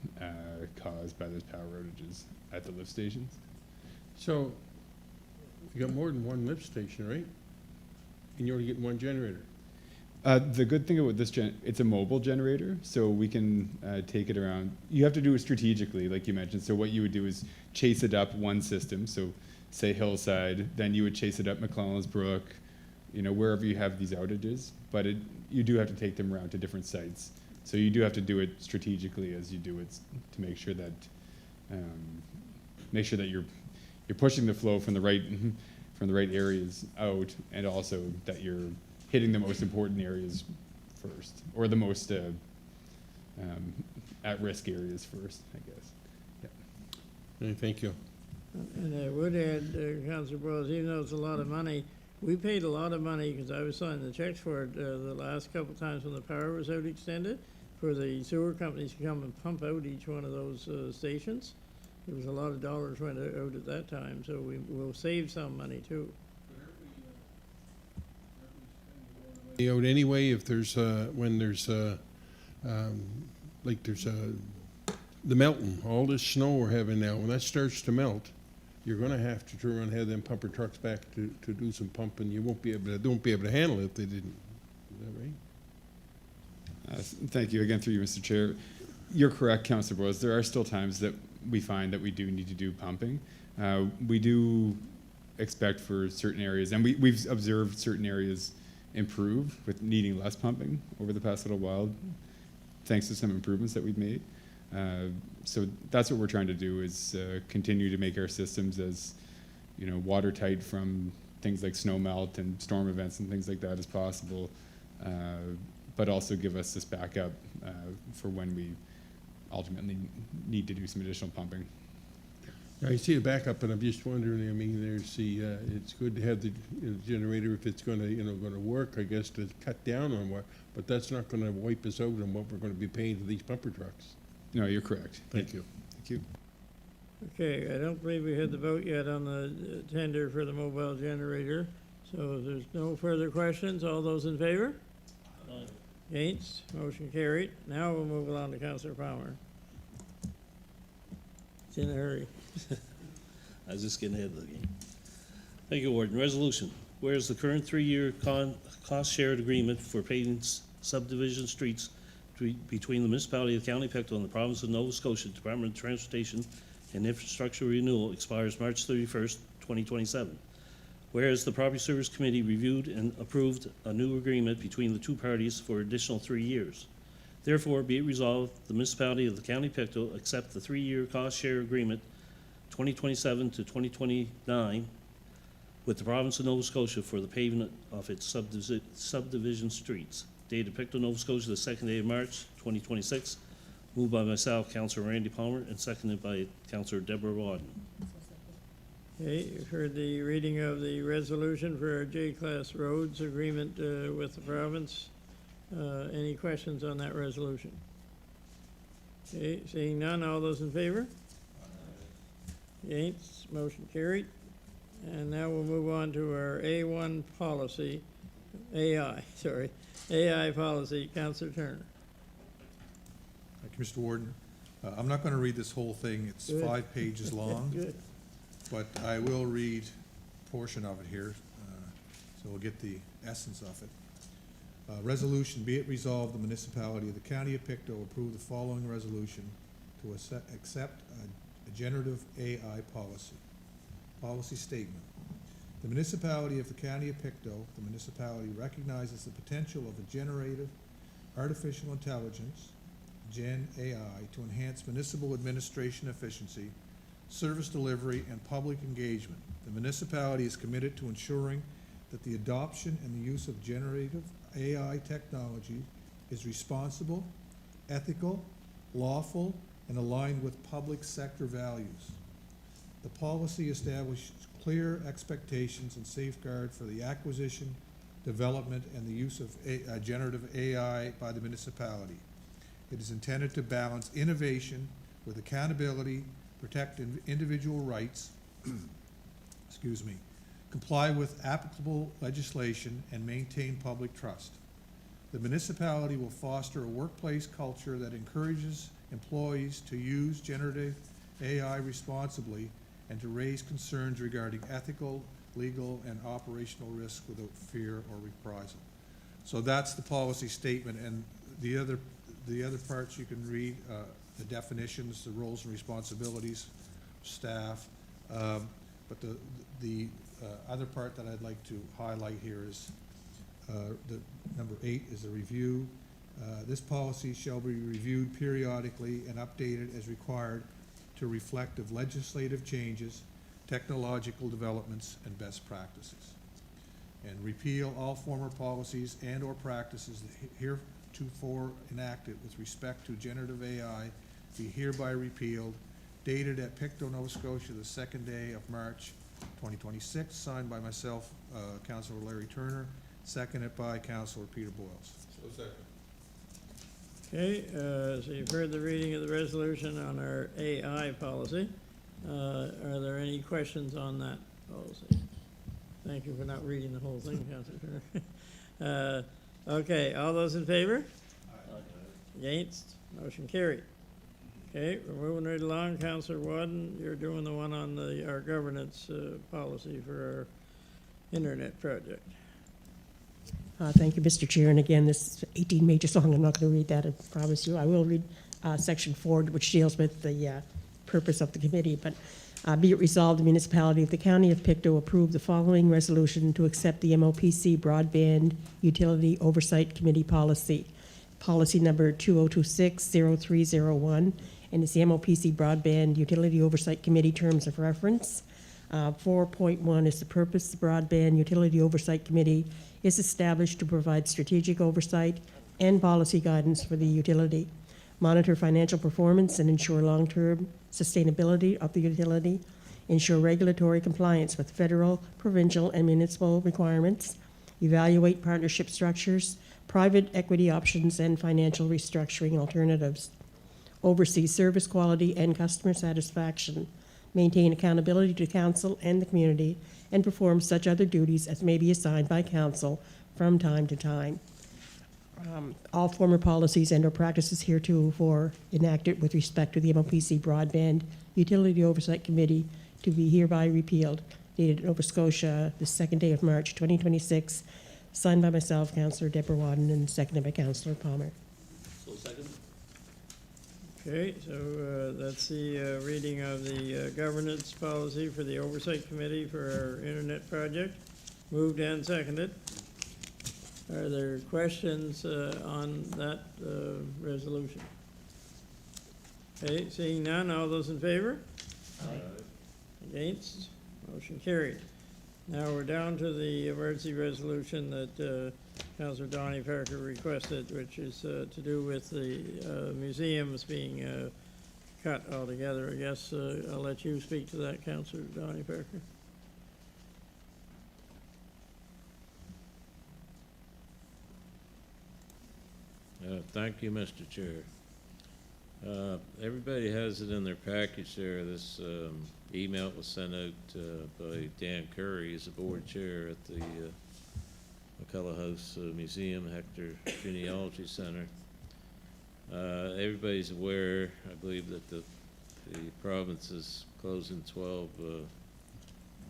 Speaker 7: caused by those power outages at the lift stations.
Speaker 9: So, you got more than one lift station, right? And you're only getting one generator.
Speaker 7: The good thing about this it's a mobile generator, so we can take it around. You have to do it strategically, like you mentioned. So what you would do is chase it up one system, so say Hillside, then you would chase it up McClellan's Brook, wherever you have these outages. But you do have to take them around to different sites. So you do have to do it strategically as you do it to make sure that you're pushing the flow from the right areas out, and also that you're hitting the most important areas first, or the most at-risk areas first, I guess. Yeah.
Speaker 9: Thank you.
Speaker 1: And I would add, Councillor Boyles, even though it's a lot of money, we paid a lot of money, because I was signing the checks for it the last couple of times when the power was out extended, for the sewer companies to come and pump out each one of those stations. There was a lot of dollars went out at that time, so we will save some money too.
Speaker 9: Out anyway, if there's when there's the melting, all this snow we're having now, when that starts to melt, you're gonna have to turn around and have them pumper trucks back to do some pumping. You won't be able to handle it if they didn't. Is that right?
Speaker 7: Thank you again, through you, Mr. Chair. You're correct, Councillor Boyles. There are still times that we find that we do need to do pumping. We do expect for certain areas, and we've observed certain areas improve with needing less pumping over the past little while, thanks to some improvements that we've made. So that's what we're trying to do, is continue to make our systems as, you know, watertight from things like snow melt and storm events and things like that as possible, but also give us this backup for when we ultimately need to do some additional pumping.
Speaker 9: I see the backup, and I'm just wondering, I mean, there's the, it's good to have the generator if it's gonna, gonna work, I guess, to cut down on what, but that's not gonna wipe us out on what we're gonna be paying for these pumper trucks.
Speaker 7: No, you're correct.
Speaker 9: Thank you.
Speaker 7: Thank you.
Speaker 1: Okay, I don't believe we had the vote yet on the tender for the mobile generator. So if there's no further questions, all those in favor?
Speaker 12: Aye.
Speaker 1: Against? Motion carried. Now we'll move along to Councillor Palmer. It's in a hurry.
Speaker 12: I was just getting ahead of the game. Thank you, Warden. Resolution. Whereas the current 3-year cost-shared agreement for paving subdivision streets between the municipality of County Pictou and the province of Nova Scotia Department of Transportation and Infrastructure Renewal expires March 31st, 2027. Whereas the Property Service Committee reviewed and approved a new agreement between the two parties for additional 3 years. Therefore, be it resolved, the municipality of the County Pictou accept the 3-year cost-share agreement 2027 to 2029 with the province of Nova Scotia for the paving of its subdivision streets. Dated Pictou, Nova Scotia, the 2nd day of March, 2026. Moved by myself, Councillor Randy Palmer, and seconded by Councillor Deborah Wadden.
Speaker 1: Okay, you've heard the reading of the resolution for our J-Class roads agreement with the province. Any questions on that resolution? Okay, seeing none, all those in favor? Against, motion carried. And now we'll move on to our A1 policy, AI policy. Councillor Turner.
Speaker 3: Thank you, Mr. Warden. I'm not gonna read this whole thing. It's
Speaker 1: Good.
Speaker 3: 5 pages long.
Speaker 1: Good.
Speaker 3: But I will read a portion of it here, so we'll get the essence of it. Resolution, be it resolved, the municipality of the County of Pictou approve the following resolution to accept a generative AI policy. Policy statement. The municipality of the County of Pictou, the municipality recognizes the potential of a generative artificial intelligence, Gen AI, to enhance municipal administration efficiency, service delivery, and public engagement. The municipality is committed to ensuring that the adoption and the use of generative AI technology is responsible, ethical, lawful, and aligned with public sector values. The policy establishes clear expectations and safeguard for the acquisition, development, and the use of generative AI by the municipality. It is intended to balance innovation with accountability, protect individual rights, excuse me, comply with applicable legislation, and maintain public trust. The municipality will foster a workplace culture that encourages employees to use generative AI responsibly and to raise concerns regarding ethical, legal, and operational risk without fear or reprisal. So that's the policy statement, and the other parts you can read, the definitions, the roles and responsibilities, staff. But the other part that I'd like to highlight here is the number 8 is a review. This policy shall be reviewed periodically and updated as required to reflect of legislative changes, technological developments, and best practices. And repeal all former policies and or practices heretofore enacted with respect to generative AI be hereby repealed, dated at Pictou, Nova Scotia, the 2nd day of March 2026, signed by myself, Councillor Larry Turner, seconded by Councillor Peter Boyles.
Speaker 9: So second.
Speaker 1: Okay, so you've heard the reading of the resolution on our AI policy. Are there any questions on that policy? Thank you for not reading the whole thing, Councillor Turner. Okay, all those in favor? Against? Motion carried. Okay, we're moving right along. Councillor Wadden, you're doing the one on our governance policy for our internet project.
Speaker 5: Thank you, Mr. Chair. And again, this is 18 pages long. I'm not going to read that, I promise you. I will read Section 4, which deals with the purpose of the committee. But be it resolved, the municipality of the County of Pictou approve the following resolution to accept the MOPC Broadband Utility Oversight Committee policy. Policy number 2026-0301, and it's the MOPC Broadband Utility Oversight Committee Terms of Reference. 4.1 is the purpose. The Broadband Utility Oversight Committee is established to provide strategic oversight and policy guidance for the utility, monitor financial performance and ensure long-term sustainability of the utility, ensure regulatory compliance with federal, provincial, and municipal requirements, evaluate partnership structures, private equity options, and financial restructuring alternatives, oversee service quality and customer satisfaction, maintain accountability to council and the community, and perform such other duties as may be assigned by council from time to time. All former policies and/or practices heretofore enacted with respect to the MOPC Broadband Utility Oversight Committee to be hereby repealed, dated Nova Scotia, the 2nd day of March, 2026, signed by myself, Councillor Deborah Wadden, and seconded by Councillor Palmer.
Speaker 12: So second?
Speaker 1: Okay, so that's the reading of the governance policy for the Oversight Committee for our internet project. Moved and seconded. Are there questions on that resolution? Okay, seeing none, all those in favor? Aye. Against? Motion carried. Now we're down to the emergency resolution that Councillor Donnie Parker requested, which is to do with the museums being cut altogether. I guess I'll let you speak to that, Councillor Donnie Parker.
Speaker 2: Thank you, Mr. Chair. Everybody has it in their package there. This email was sent out by Dan Curry, as the board chair at the McCullough House Museum, Hector Genealogy Center. Everybody's aware, I believe, that the province is closing 12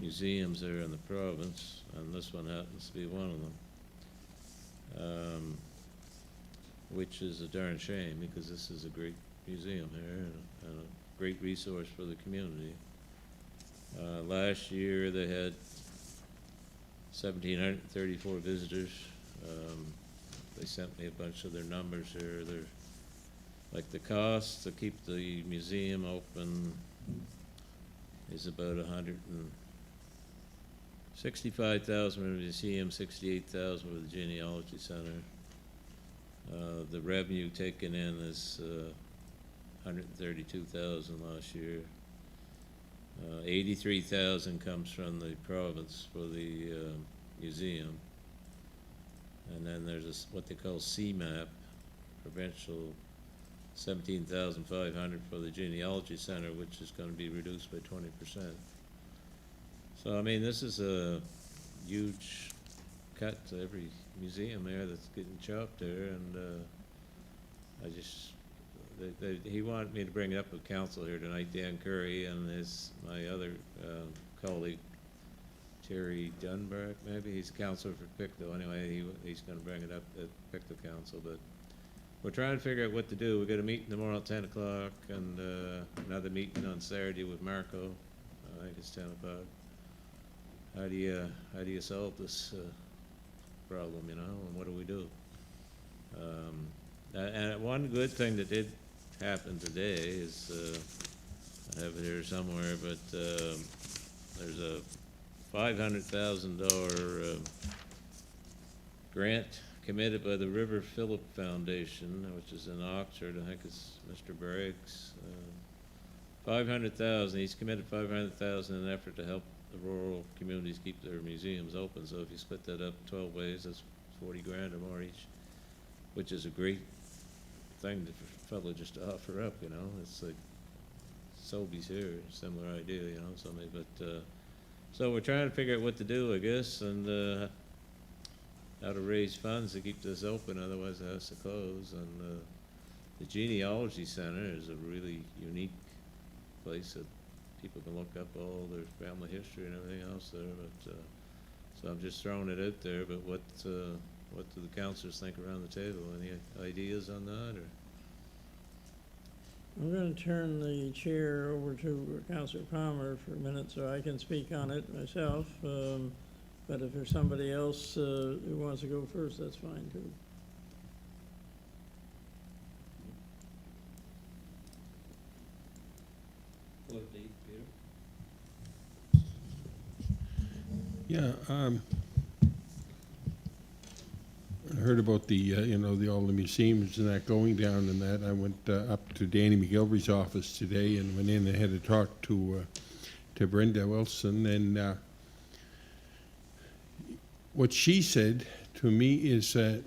Speaker 2: museums there in the province, and this one happens to be one of them. Which is a darn shame, because this is a great museum here and a great resource for the community. Last year they had 1,734 visitors. They sent me a bunch of their numbers here. They're like the cost to keep the museum open is about $165,000 for the museum, $68,000 for the genealogy center. The revenue taken in is $132,000 last year. 83,000 comes from the province for the museum, and then there's what they call CMAP, Provincial, 17,500 for the genealogy center, which is going to be reduced by 20%. So I mean, this is a huge cut to every museum there that's getting chopped there, and I just he wanted me to bring it up with council here tonight, Dan Curry and my other colleague Terry Dunbar, maybe he's a councillor for Pictou. Anyway, he's going to bring it up at Pictou Council, but we're trying to figure out what to do. We've got a meeting tomorrow at 10 o'clock and another meeting on Saturday with Marco. I think it's 10 o'clock. How do you solve this problem, you know, and what do we do? And one good thing that did happen today is, I have it here somewhere, but there's a $500,000 grant committed by the River Phillip Foundation, which is in Oxford. I think it's Mr. Briggs. 500,000. He's committed 500,000 in an effort to help the rural communities keep their museums open. So if you split that up 12 ways, that's 40 grand or more each, which is a great thing for a fellow just to offer up, you know. It's like Sobeys here, similar idea, you know, something. But so we're trying to figure out what to do, I guess, and how to raise funds to keep this open, otherwise it has to close. And the Genealogy Center is a really unique place that people can look up all their family history and everything else there. But so I'm just throwing it out there. But what do the councillors think around the table? Any ideas on that? Or
Speaker 1: I'm going to turn the chair over to Councillor Palmer for a minute so I can speak on it myself. But if there's somebody else who wants to go first, that's fine too.
Speaker 9: Yeah, I heard about the, all the museums and that going down and that. I went up to Danny McGilvery's office today and went in and had a talk to Brenda Wilson. And what she said to me is that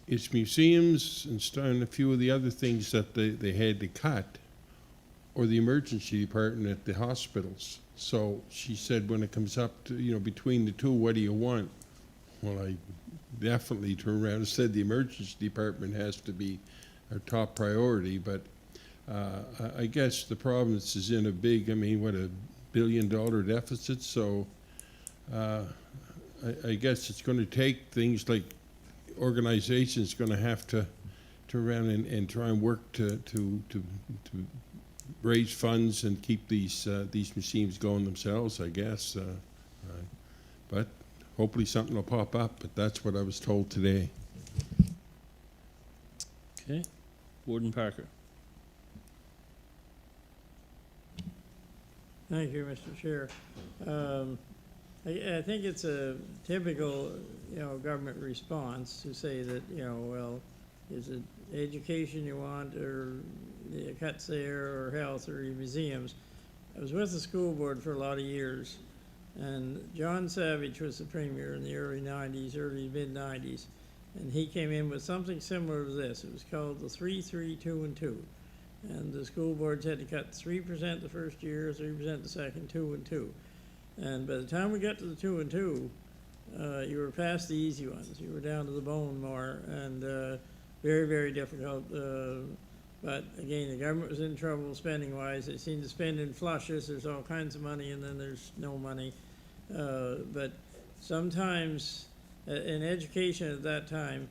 Speaker 9: it's museums and a few of the other things that they had to cut, or the emergency department at the hospitals. So she said, when it comes up to, between the two, what do you want? Well, I definitely turned around and said the emergency department has to be our top priority, but I guess the province is in a big, what, $1 billion deficit, so I guess it's going to take things like organizations going to have to run and try and work to raise funds and keep these museums going themselves, I guess. But hopefully something will pop up, but that's what I was told today.
Speaker 12: Okay. Warden Parker.
Speaker 1: Thank you, Mr. Chair. I think it's a typical, government response to say that, well, is it education you want, or the cuts there, or health, or your museums? I was with the school board for a lot of years, and John Savage was the premier in the early 90s, early mid-90s, and he came in with something similar to this. It was called the 3-3-2-2, and the school boards had to cut 3% the first year, 3% the second, 2-2. And by the time we got to the 2-2, you were past the easy ones. You were down to the bone more, and very, very difficult. But again, the government was in trouble spending-wise. They seem to spend in flushes. There's all kinds of money, and then there's no money. But sometimes in education at that time,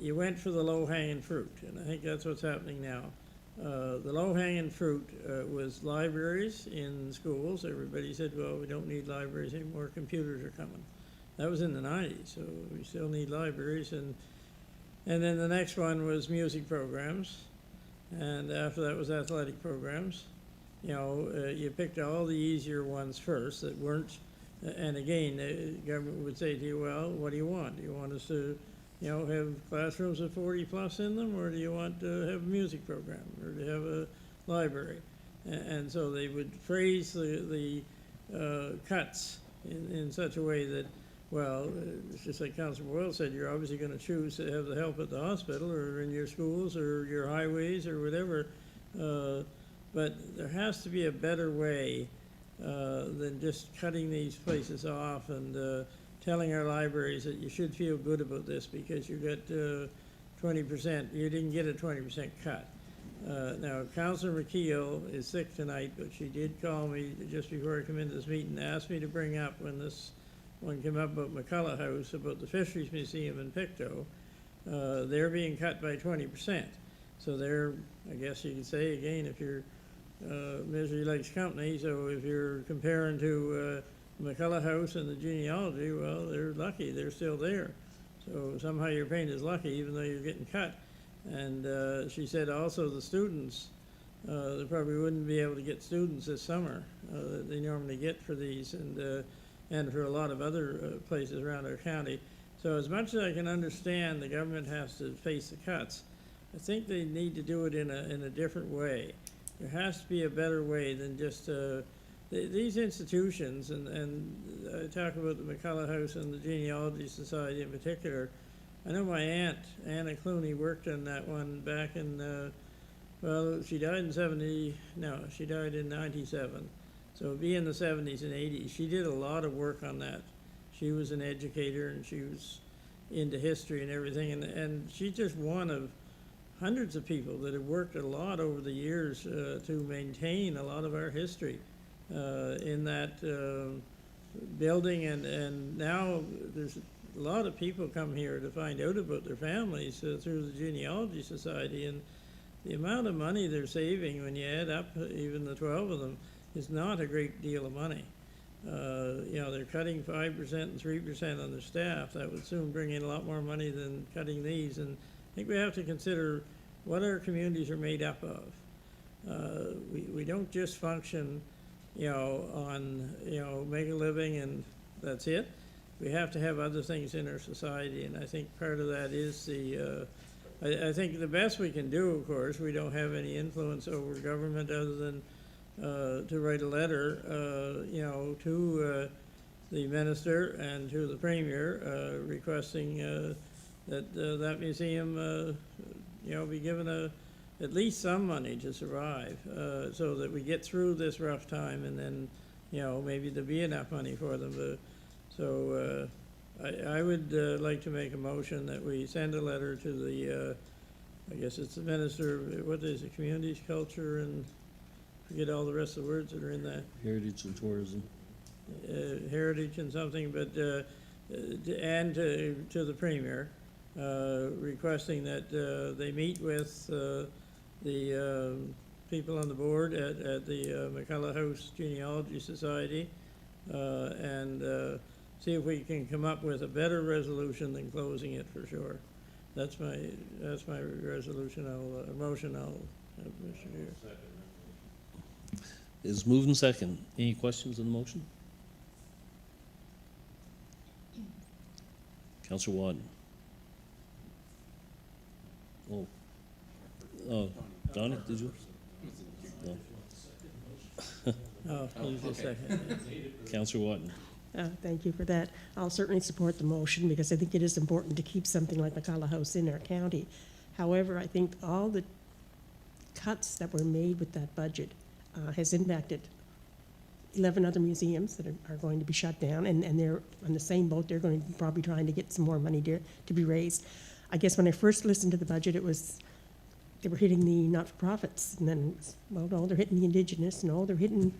Speaker 1: you went for the low-hanging fruit, and I think that's what's happening now. The low-hanging fruit was libraries in schools. Everybody said, well, we don't need libraries anymore. Computers are coming. That was in the 90s, so we still need libraries. And then the next one was music programs. And after that was athletic programs. You picked all the easier ones first that weren't, and again, the government would say to you, well, what do you want? Do you want us to, have classrooms with 40 plus in them, or do you want to have a music program, or to have a library? And so they would phrase the cuts in such a way that, well, it's just like Councillor Boyle said, you're obviously going to choose to have the help at the hospital or in your schools or your highways or whatever. But there has to be a better way than just cutting these places off and telling our libraries that you should feel good about this because you got 20%. You didn't get a 20% cut. Now, Councillor McKeel is sick tonight, but she did call me just before I come into this meeting and asked me to bring up when this one came up about McCullough House, about the Fisheries Museum in Pictou. They're being cut by 20%. So they're, I guess you could say, again, if you're misery likes company, so if you're comparing to McCullough House and the genealogy, well, they're lucky. They're still there. So somehow you're painted as lucky, even though you're getting cut. And she said also the students, they probably wouldn't be able to get students this summer that they normally get for these, and for a lot of other places around our county. So as much as I can understand the government has to face the cuts, I think they need to do it in a different way. There has to be a better way than just these institutions, and I talk about the McCullough House and the Genealogy Society in particular. I know my aunt, Anna Clooney, worked on that one back in, well, she died in she died in 97. So it'd be in the 70s and 80s. She did a lot of work on that. She was an educator and she was into history and everything. And she's just one of hundreds of people that have worked a lot over the years to maintain a lot of our history in that building. And now there's a lot of people come here to find out about their families through the Genealogy Society. And the amount of money they're saving when you add up even the 12 of them is not a great deal of money. You know, they're cutting 5% and 3% on their staff. That would soon bring in a lot more money than cutting these. And I think we have to consider what our communities are made up of. We don't just function, you know, on, you know, make a living and that's it. We have to have other things in our society, and I think part of that is the, I think the best we can do, of course, we don't have any influence over government other than to write a letter, you know, to the minister and to the premier requesting that that museum, you know, be given at least some money to survive, so that we get through this rough time, and then, you know, maybe there'll be enough money for them. So I would like to make a motion that we send a letter to the, I guess it's the minister, what is it, communities, culture, and forget all the rest of the words that are in that.
Speaker 12: Heritage and tourism.
Speaker 1: Heritage and something, but, and to the premier, requesting that they meet with the people on the board at the McCullough House Genealogy Society, and see if we can come up with a better resolution than closing it for sure. That's my resolution. Motion I'll have Mr. Deere.
Speaker 12: Is moved and second. Any questions on the motion? Councillor Wadden. Oh, Donnie, did you? No.
Speaker 1: Oh, please a second.
Speaker 12: Councillor Wadden.
Speaker 5: Thank you for that. I'll certainly support the motion because I think it is important to keep something like McCullough House in our county. However, I think all the cuts that were made with that budget has impacted 11 other museums that are going to be shut down, and they're on the same boat. They're going to be probably trying to get some more money to be raised. I guess when I first listened to the budget, it was they were hitting the not-for-profits, and then, well, no, they're hitting the Indigenous, no, they're hitting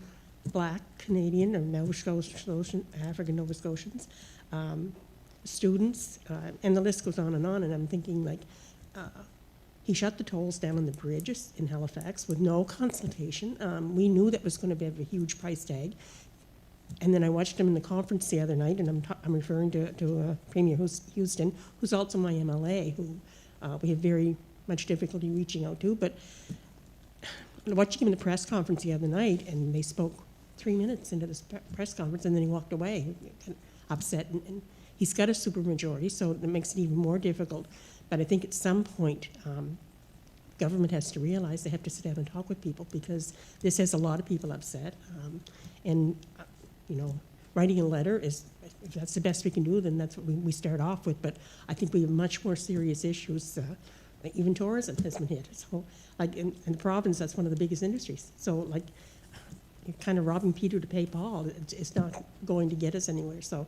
Speaker 5: Black, Canadian, or Nova Scotian, African Nova Scotians, students, and the list goes on, and I'm thinking, like, he shut the tolls down on the bridges in Halifax with no consultation. We knew that was going to have a huge price tag. And then I watched him in the conference the other night, and I'm referring to Premier Houston, who's also my MLA, who we have very much difficulty reaching out to. But I watched him in the press conference the other night, and they spoke 3 minutes into this press conference, and then he walked away, kind of upset. And he's got a supermajority, so that makes it even more difficult. But I think at some point, government has to realize they have to sit down and talk with people, because this has a lot of people upset. And you know, writing a letter is, if that's the best we can do, then that's what we start off with. But I think we have much more serious issues. Even tourism has been hit. So, like in the province, that's one of the biggest industries. So, like, you're kind of robbing Peter to pay Paul. It's not going to get us anywhere. So,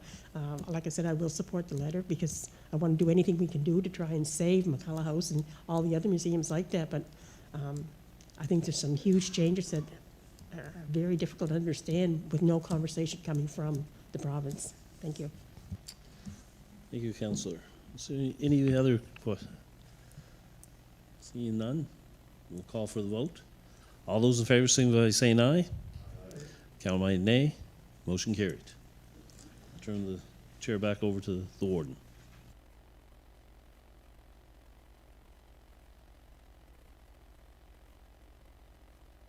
Speaker 5: like I said, I will support the letter because I want to do anything we can do to try and save McCullough House and all the other museums like that. But I think there's some huge changes that are very difficult to understand with no conversation coming from the province. Thank you.
Speaker 12: Thank you, Councillor. Is there any other questions? Seeing none, we'll call for the vote. All those in favor, signify by saying aye. Aye. Count by nay. Motion carried. Turn the chair back over to the warden.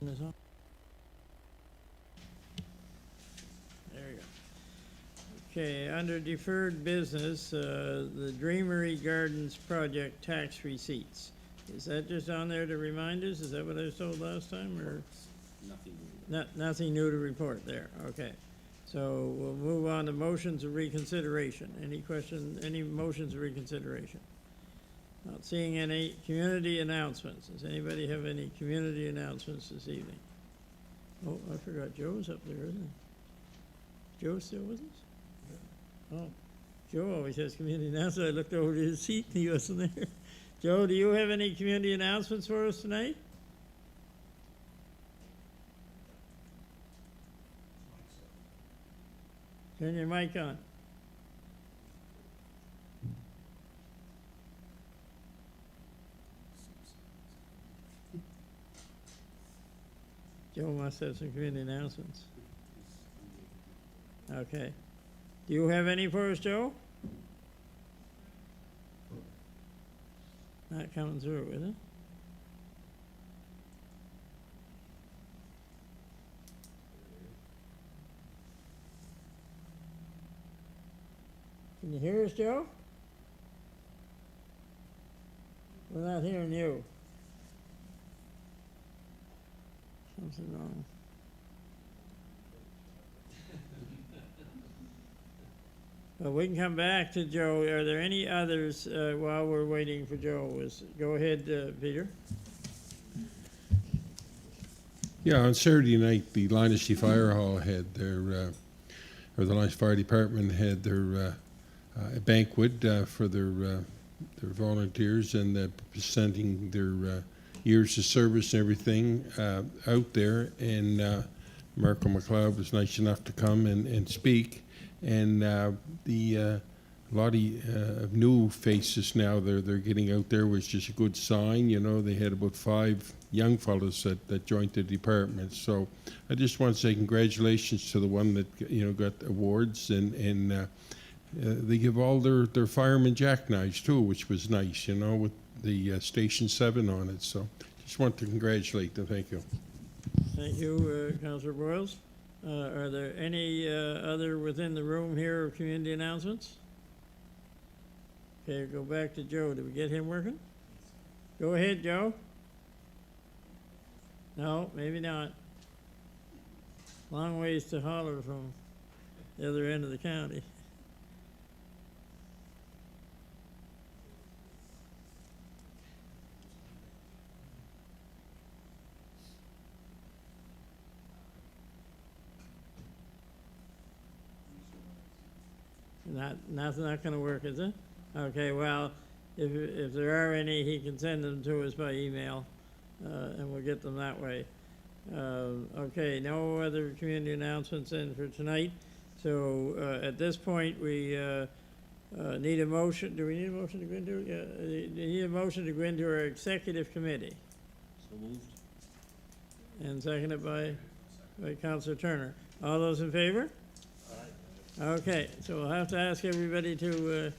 Speaker 1: There you go. Okay, under deferred business, the Dreamery Gardens project tax receipts. Is that just on there to remind us? Is that what I was told last time, or?
Speaker 8: Nothing new.
Speaker 1: Nothing new to report there, okay. So we'll move on to motions of reconsideration. Any motions of reconsideration? Not seeing any community announcements. Does anybody have any community announcements this evening? Oh, I forgot Joe's up there, isn't he? Joe still with us? Oh, Joe always has community announcements. I looked over to his seat and he wasn't there. Joe, do you have any community announcements for us tonight? Turn your mic on. Joe must have some community announcements. Okay. Do you have any for us, Joe? Not coming through, is it? Can you hear us, Joe? We're not hearing you. Something wrong. Well, we can come back to Joe. Are there any others while we're waiting for Joe? Go ahead, Peter.
Speaker 9: Yeah, on Saturday night, the Lynesty Fire Hall had their, or the Lynesty Fire Department had their banquet for their volunteers, and presenting their years of service and everything out there. And Marco McLeod was nice enough to come and speak. And a lot of new faces now they're getting out there, was just a good sign. You know, they had about 5 young fellows that joined the department. So I just want to say congratulations to the one that got awards, and they give all their firemen jackknives too, which was nice. With the Station 7 on it. So just want to congratulate them. Thank you.
Speaker 1: Thank you, Councillor Boyles. Are there any other within the room here of community announcements? Okay, go back to Joe. Did we get him working? Go ahead, Joe. No, maybe not. Long ways to holler from the other end of the county. Not going to work, is it? Okay, well, if there are any, he can send them to us by email, and we'll get them that way. Okay, no other community announcements in for tonight. So at this point, we need a motion. Do we need a motion to go into? Need a motion to go into our executive committee.
Speaker 12: So moved.
Speaker 1: And seconded by Councillor Turner. All those in favor? Okay, so we'll have to ask everybody to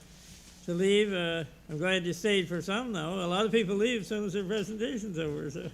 Speaker 1: leave. I'm glad you stayed for some, though. A lot of people leave as soon as their presentation's over. So.